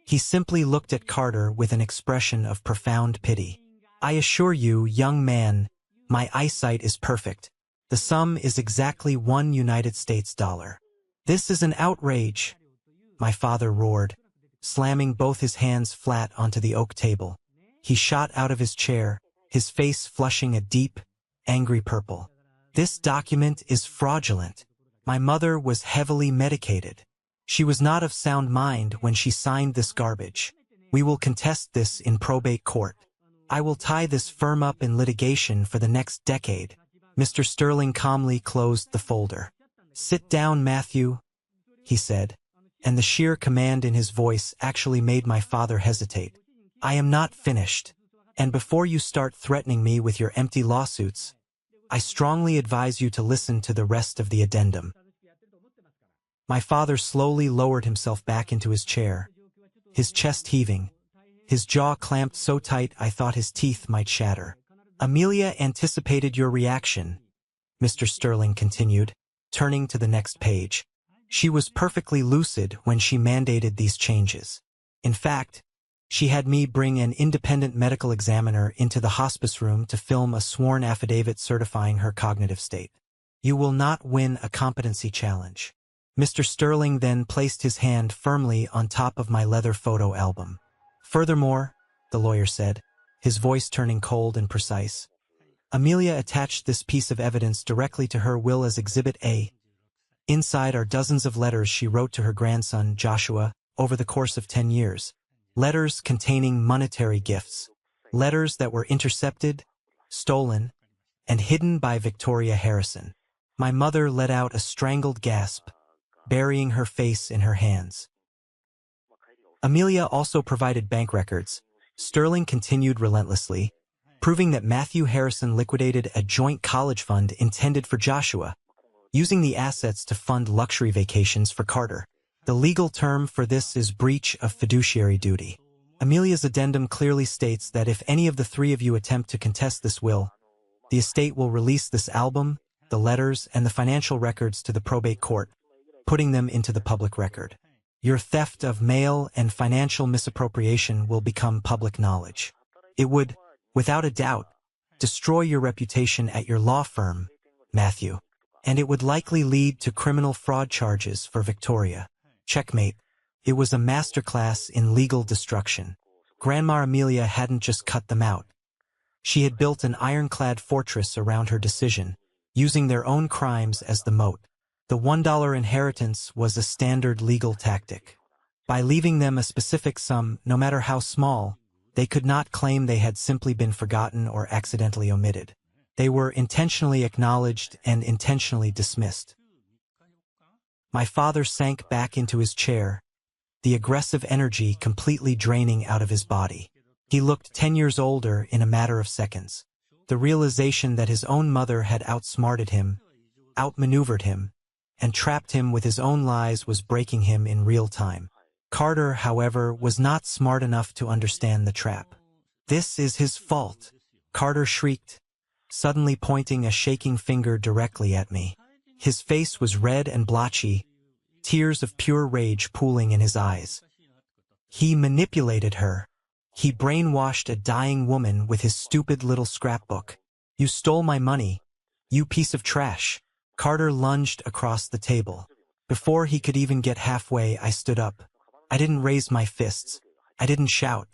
He simply looked at Carter with an expression of profound pity. I assure you, young man, my eyesight is perfect. The sum is exactly $1 United States dollar. This is an outrage, my father roared, slamming both his hands flat onto the oak table. He shot out of his chair, his face flushing a deep, angry purple. This document is fraudulent. My mother was heavily medicated. She was not of sound mind when she signed this garbage. We will contest this in probate court. I will tie this firm up in litigation for the next decade. Mr. Sterling calmly closed the folder. Sit down, Matthew, he said, and the sheer command in his voice actually made my father hesitate. I am not finished, and before you start threatening me with your empty lawsuits, I strongly advise you to listen to the rest of the addendum. My father slowly lowered himself back into his chair, his chest heaving, his jaw clamped so tight I thought his teeth might shatter. Amelia anticipated your reaction, Mr. Sterling continued, turning to the next page. She was perfectly lucid when she mandated these changes. In fact, she had me bring an independent medical examiner into the hospice room to film a sworn affidavit certifying her cognitive state. You will not win a competency challenge. Mr. Sterling then placed his hand firmly on top of my leather photo album. Furthermore, the lawyer said, his voice turning cold and precise, Amelia attached this piece of evidence directly to her will as Exhibit A. Inside are dozens of letters she wrote to her grandson, Joshua, over the course of 10 years. Letters containing monetary gifts. Letters that were intercepted, stolen, and hidden by Victoria Harrison. My mother let out a strangled gasp, burying her face in her hands. Amelia also provided bank records. Sterling continued relentlessly, proving that Matthew Harrison liquidated a joint college fund intended for Joshua, using the assets to fund luxury vacations for Carter. The legal term for this is breach of fiduciary duty. Amelia's addendum clearly states that if any of the three of you attempt to contest this will, the estate will release this album, the letters, and the financial records to the probate court, putting them into the public record. Your theft of mail and financial misappropriation will become public knowledge. It would, without a doubt, destroy your reputation at your law firm, Matthew, and it would likely lead to criminal fraud charges for Victoria. Checkmate. It was a masterclass in legal destruction. Grandma Amelia hadn't just cut them out. She had built an ironclad fortress around her decision, using their own crimes as the moat. The $1 inheritance was a standard legal tactic. By leaving them a specific sum, no matter how small, they could not claim they had simply been forgotten or accidentally omitted. They were intentionally acknowledged and intentionally dismissed. My father sank back into his chair, the aggressive energy completely draining out of his body. He looked 10 years older in a matter of seconds. The realization that his own mother had outsmarted him, outmaneuvered him, and trapped him with his own lies was breaking him in real time. Carter, however, was not smart enough to understand the trap. This is his fault, Carter shrieked, suddenly pointing a shaking finger directly at me. His face was red and blotchy, tears of pure rage pooling in his eyes. He manipulated her. He brainwashed a dying woman with his stupid little scrapbook. You stole my money, you piece of trash. Carter lunged across the table. Before he could even get halfway, I stood up. I didn't raise my fists. I didn't shout.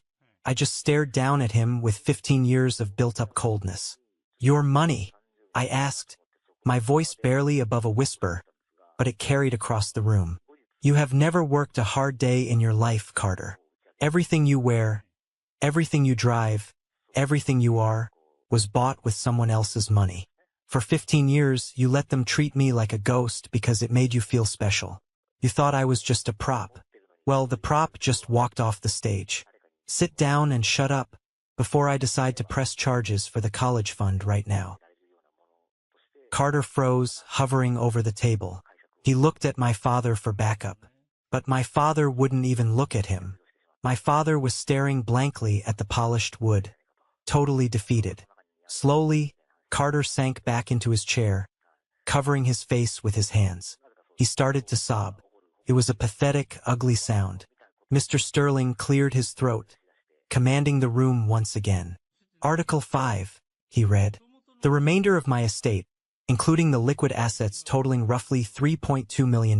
I just stared down at him with 15 years of built-up coldness. Your money, I asked, my voice barely above a whisper, but it carried across the room. You have never worked a hard day in your life, Carter. Everything you wear, everything you drive, everything you are, was bought with someone else's money. For 15 years, you let them treat me like a ghost because it made you feel special. You thought I was just a prop. Well, the prop just walked off the stage. Sit down and shut up before I decide to press charges for the college fund right now. Carter froze, hovering over the table. He looked at my father for backup. But my father wouldn't even look at him. My father was staring blankly at the polished wood, totally defeated. Slowly, Carter sank back into his chair, covering his face with his hands. He started to sob. It was a pathetic, ugly sound. Mr. Sterling cleared his throat, commanding the room once again. Article 5, he read. The remainder of my estate, including the liquid assets totaling roughly $3.2 million,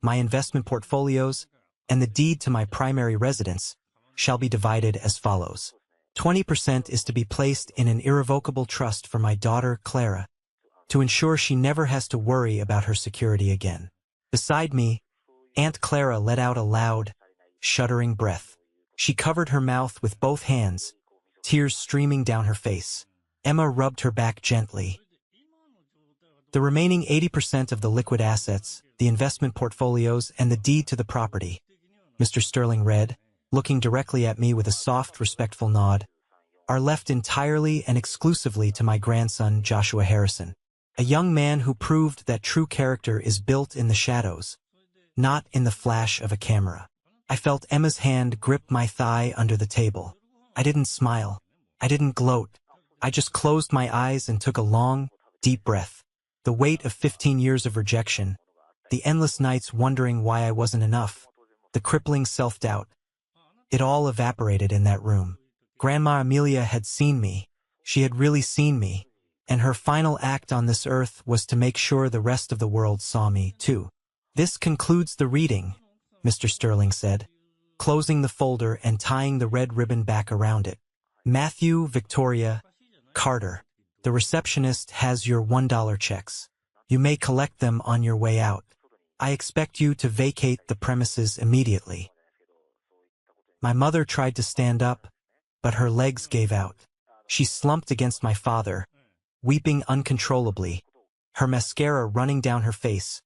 my investment portfolios, and the deed to my primary residence, shall be divided as follows. 20% is to be placed in an irrevocable trust for my daughter, Clara, to ensure she never has to worry about her security again. Beside me, Aunt Clara let out a loud, shuddering breath. She covered her mouth with both hands, tears streaming down her face. Emma rubbed her back gently. The remaining 80% of the liquid assets, the investment portfolios, and the deed to the property, Mr. Sterling read, looking directly at me with a soft, respectful nod, are left entirely and exclusively to my grandson, Joshua Harrison, a young man who proved that true character is built in the shadows, not in the flash of a camera. I felt Emma's hand grip my thigh under the table. I didn't smile. I didn't gloat. I just closed my eyes and took a long, deep breath. The weight of 15 years of rejection, The endless nights wondering why I wasn't enough. The crippling self-doubt. It all evaporated in that room. Grandma Amelia had seen me. She had really seen me. And her final act on this earth was to make sure the rest of the world saw me, too. "This concludes the reading," Mr. Sterling said, closing the folder and tying the red ribbon back around it. "Matthew, Victoria, Carter. The receptionist has your $1 checks. You may collect them on your way out. I expect you to vacate the premises immediately." My mother tried to stand up, but her legs gave out. She slumped against my father, weeping uncontrollably, her mascara running down her face,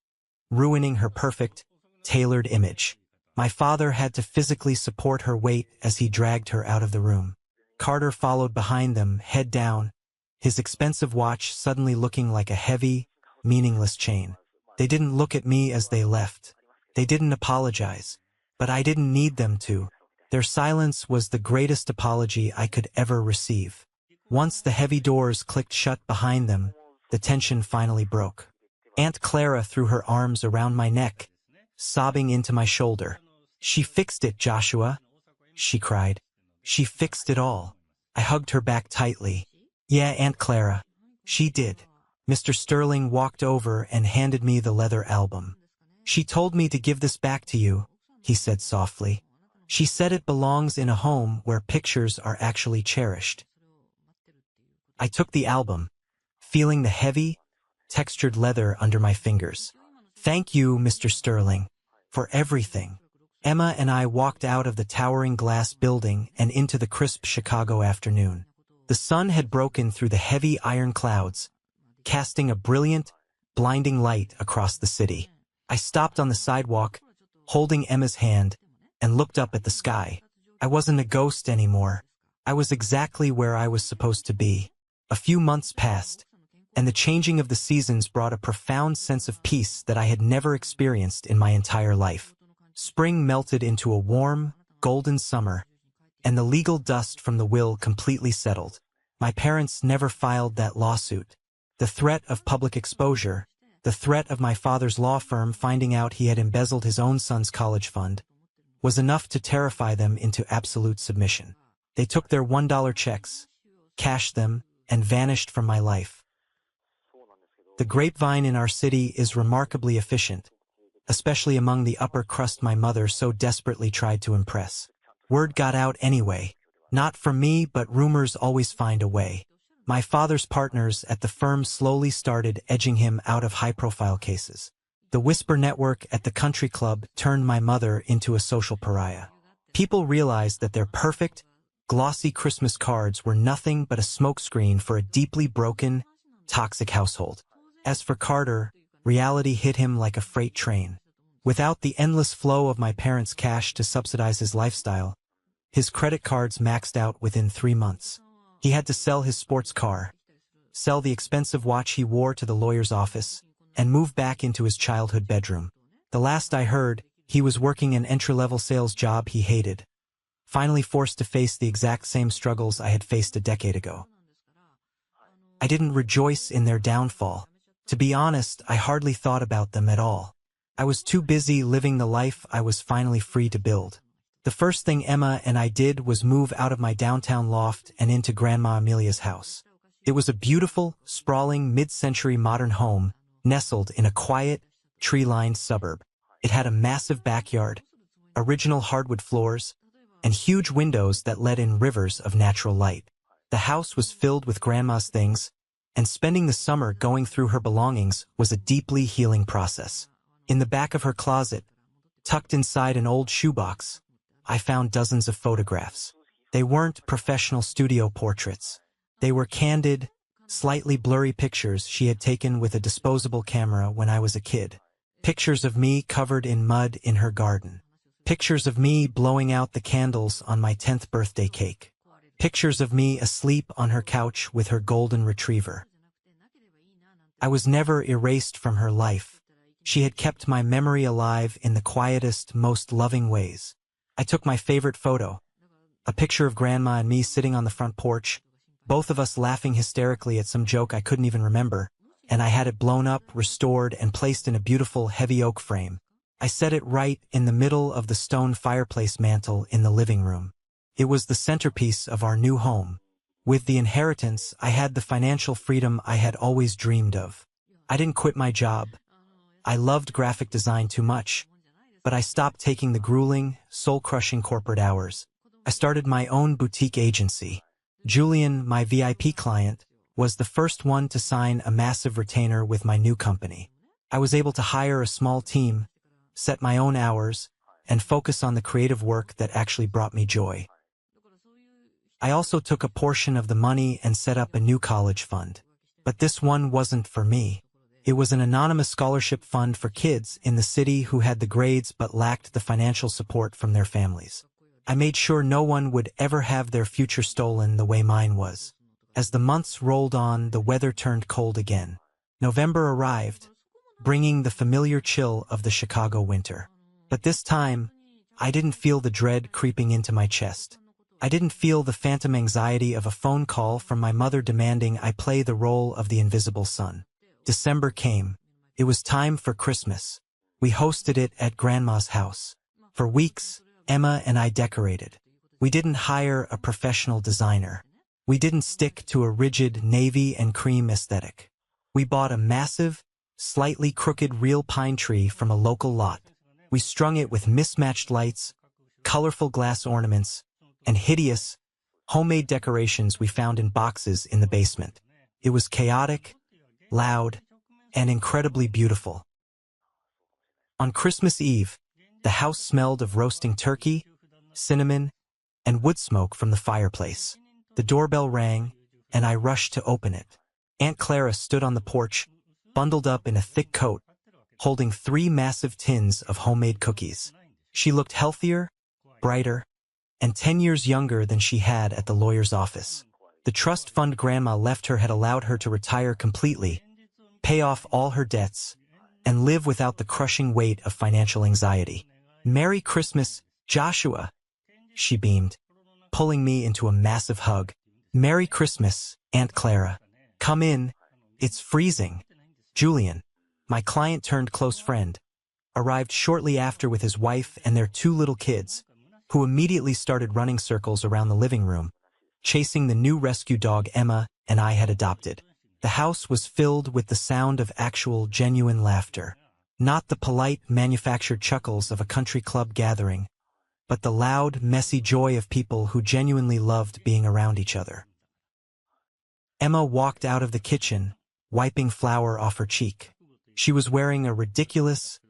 ruining her perfect, tailored image. My father had to physically support her weight as he dragged her out of the room. Carter followed behind them, head down, his expensive watch suddenly looking like a heavy, meaningless chain. They didn't look at me as they left. They didn't apologize. But I didn't need them to. Their silence was the greatest apology I could ever receive. Once the heavy doors clicked shut behind them, the tension finally broke. Aunt Clara threw her arms around my neck, sobbing into my shoulder. "She fixed it, Joshua," she cried. "She fixed it all." I hugged her back tightly. "Yeah, Aunt Clara, she did." Mr. Sterling walked over and handed me the leather album. "She told me to give this back to you," he said softly. "She said it belongs in a home where pictures are actually cherished." I took the album, feeling the heavy, textured leather under my fingers. "Thank you, Mr. Sterling, for everything." Emma and I walked out of the towering glass building and into the crisp Chicago afternoon. The sun had broken through the heavy iron clouds, casting a brilliant, blinding light across the city. I stopped on the sidewalk, holding Emma's hand, and looked up at the sky. I wasn't a ghost anymore. I was exactly where I was supposed to be. A few months passed, and the changing of the seasons brought a profound sense of peace that I had never experienced in my entire life. Spring melted into a warm, golden summer, and the legal dust from the will completely settled. My parents never filed that lawsuit. The threat of public exposure, the threat of my father's law firm finding out he had embezzled his own son's college fund, was enough to terrify them into absolute submission. They took their $1 checks, cashed them, and vanished from my life. The grapevine in our city is remarkably efficient, especially among the upper crust my mother so desperately tried to impress. Word got out anyway. Not from me, but rumors always find a way. My father's partners at the firm slowly started edging him out of high-profile cases. The whisper network at the country club turned my mother into a social pariah. People realized that their perfect, glossy Christmas cards were nothing but a smokescreen for a deeply broken, toxic household. As for Carter, reality hit him like a freight train. Without the endless flow of my parents' cash to subsidize his lifestyle, his credit cards maxed out within 3 months. He had to sell his sports car, sell the expensive watch he wore to the lawyer's office, and move back into his childhood bedroom. The last I heard, he was working an entry-level sales job he hated, finally forced to face the exact same struggles I had faced a decade ago. I didn't rejoice in their downfall. To be honest, I hardly thought about them at all. I was too busy living the life I was finally free to build. The first thing Emma and I did was move out of my downtown loft and into Grandma Amelia's house. It was a beautiful, sprawling, mid-century modern home nestled in a quiet, tree-lined suburb. It had a massive backyard, original hardwood floors, and huge windows that let in rivers of natural light. The house was filled with Grandma's things, and spending the summer going through her belongings was a deeply healing process. In the back of her closet, tucked inside an old shoebox, I found dozens of photographs. They weren't professional studio portraits. They were candid, slightly blurry pictures she had taken with a disposable camera when I was a kid. Pictures of me covered in mud in her garden. Pictures of me blowing out the candles on my 10th birthday cake. Pictures of me asleep on her couch with her golden retriever. I was never erased from her life. She had kept my memory alive in the quietest, most loving ways. I took my favorite photo, a picture of Grandma and me sitting on the front porch, both of us laughing hysterically at some joke I couldn't even remember, and I had it blown up, restored, and placed in a beautiful heavy oak frame. I set it right in the middle of the stone fireplace mantel in the living room. It was the centerpiece of our new home. With the inheritance, I had the financial freedom I had always dreamed of. I didn't quit my job. I loved graphic design too much, but I stopped taking the grueling, soul-crushing corporate hours. I started my own boutique agency. Julian, my VIP client, was the first one to sign a massive retainer with my new company. I was able to hire a small team, set my own hours, and focus on the creative work that actually brought me joy. I also took a portion of the money and set up a new college fund. But this one wasn't for me. It was an anonymous scholarship fund for kids in the city who had the grades but lacked the financial support from their families. I made sure no one would ever have their future stolen the way mine was. As the months rolled on, the weather turned cold again. November arrived, bringing the familiar chill of the Chicago winter. But this time, I didn't feel the dread creeping into my chest. I didn't feel the phantom anxiety of a phone call from my mother demanding I play the role of the invisible son. December came. It was time for Christmas. We hosted it at Grandma's house. For weeks, Emma and I decorated. We didn't hire a professional designer. We didn't stick to a rigid navy and cream aesthetic. We bought a massive, slightly crooked real pine tree from a local lot. We strung it with mismatched lights, colorful glass ornaments, and hideous, homemade decorations we found in boxes in the basement. It was chaotic, loud, and incredibly beautiful. On Christmas Eve, the house smelled of roasting turkey, cinnamon, and wood smoke from the fireplace. The doorbell rang, and I rushed to open it. Aunt Clara stood on the porch, bundled up in a thick coat, holding 3 massive tins of homemade cookies. She looked healthier, brighter, and 10 years younger than she had at the lawyer's office. The trust fund Grandma left her had allowed her to retire completely, pay off all her debts, and live without the crushing weight of financial anxiety. "Merry Christmas, Joshua," she beamed, pulling me into a massive hug. "Merry Christmas, Aunt Clara. Come in, it's freezing." Julian, my client-turned-close friend, arrived shortly after with his wife and their 2 little kids, who immediately started running circles around the living room, chasing the new rescue dog Emma and I had adopted. The house was filled with the sound of actual, genuine laughter. Not the polite, manufactured chuckles of a country club gathering, but the loud, messy joy of people who genuinely loved being around each other. Emma walked out of the kitchen, wiping flour off her cheek. She was wearing a ridiculous,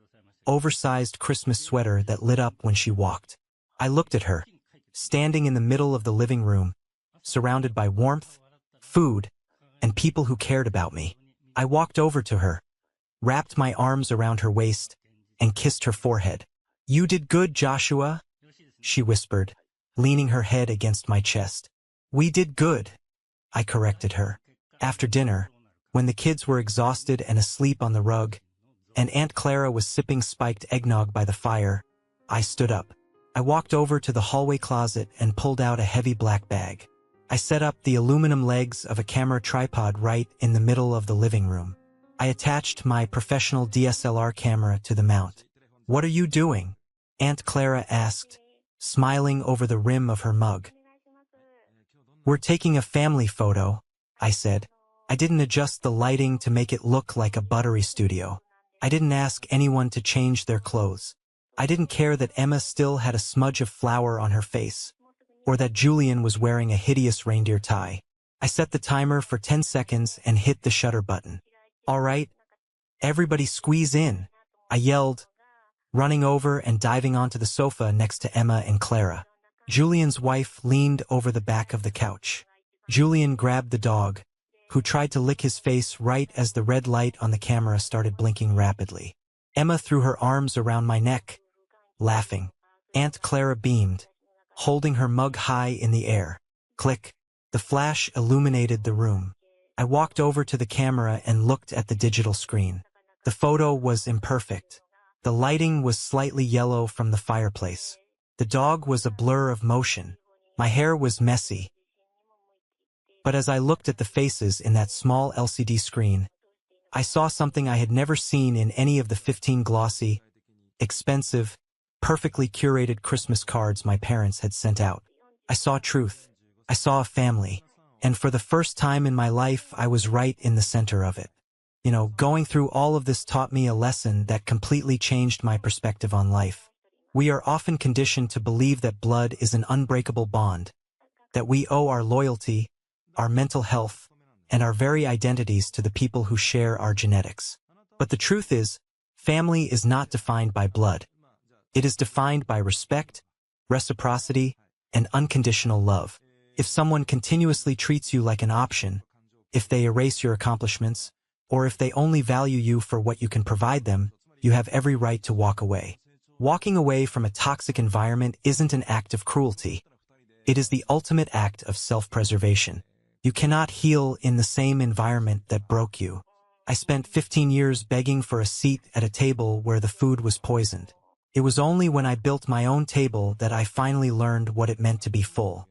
oversized Christmas sweater that lit up when she walked. I looked at her, standing in the middle of the living room, surrounded by warmth, food, and people who cared about me. I walked over to her, wrapped my arms around her waist, and kissed her forehead. "You did good, Joshua," she whispered, leaning her head against my chest. "We did good," I corrected her. After dinner, when the kids were exhausted and asleep on the rug, and Aunt Clara was sipping spiked eggnog by the fire, I stood up. I walked over to the hallway closet and pulled out a heavy black bag. I set up the aluminum legs of a camera tripod right in the middle of the living room. I attached my professional DSLR camera to the mount. "What are you doing?" Aunt Clara asked, smiling over the rim of her mug. "We're taking a family photo," I said. I didn't adjust the lighting to make it look like a buttery studio. I didn't ask anyone to change their clothes. I didn't care that Emma still had a smudge of flour on her face, or that Julian was wearing a hideous reindeer tie. I set the timer for 10 seconds and hit the shutter button. "All right, everybody squeeze in," I yelled, running over and diving onto the sofa next to Emma and Clara. Julian's wife leaned over the back of the couch. Julian grabbed the dog, who tried to lick his face right as the red light on the camera started blinking rapidly. Emma threw her arms around my neck, laughing. Aunt Clara beamed, holding her mug high in the air. Click. The flash illuminated the room. I walked over to the camera and looked at the digital screen. The photo was imperfect. The lighting was slightly yellow from the fireplace. The dog was a blur of motion. My hair was messy. But as I looked at the faces in that small LCD screen, I saw something I had never seen in any of the 15 glossy, expensive, perfectly curated Christmas cards my parents had sent out. I saw truth. I saw a family. And for the first time in my life, I was right in the center of it. Going through all of this taught me a lesson that completely changed my perspective on life. We are often conditioned to believe that blood is an unbreakable bond, that we owe our loyalty, our mental health, and our very identities to the people who share our genetics. But the truth is, family is not defined by blood. It is defined by respect, reciprocity, and unconditional love. If someone continuously treats you like an option, if they erase your accomplishments, or if they only value you for what you can provide them, you have every right to walk away. Walking away from a toxic environment isn't an act of cruelty. It is the ultimate act of self-preservation. You cannot heal in the same environment that broke you. I spent 15 years begging for a seat at a table where the food was poisoned. It was only when I built my own table that I finally learned what it meant to be full.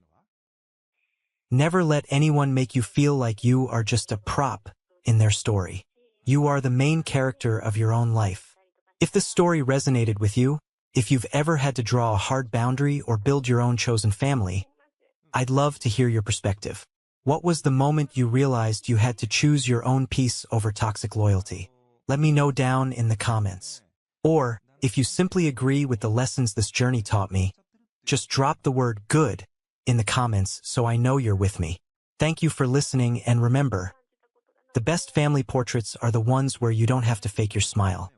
Never let anyone make you feel like you are just a prop in their story. You are the main character of your own life. If the story resonated with you, if you've ever had to draw a hard boundary or build your own chosen family, I'd love to hear your perspective. What was the moment you realized you had to choose your own peace over toxic loyalty? Let me know down in the comments. Or, if you simply agree with the lessons this journey taught me, just drop the word good in the comments so I know you're with me. Thank you for listening, and remember, the best family portraits are the ones where you don't have to fake your smile.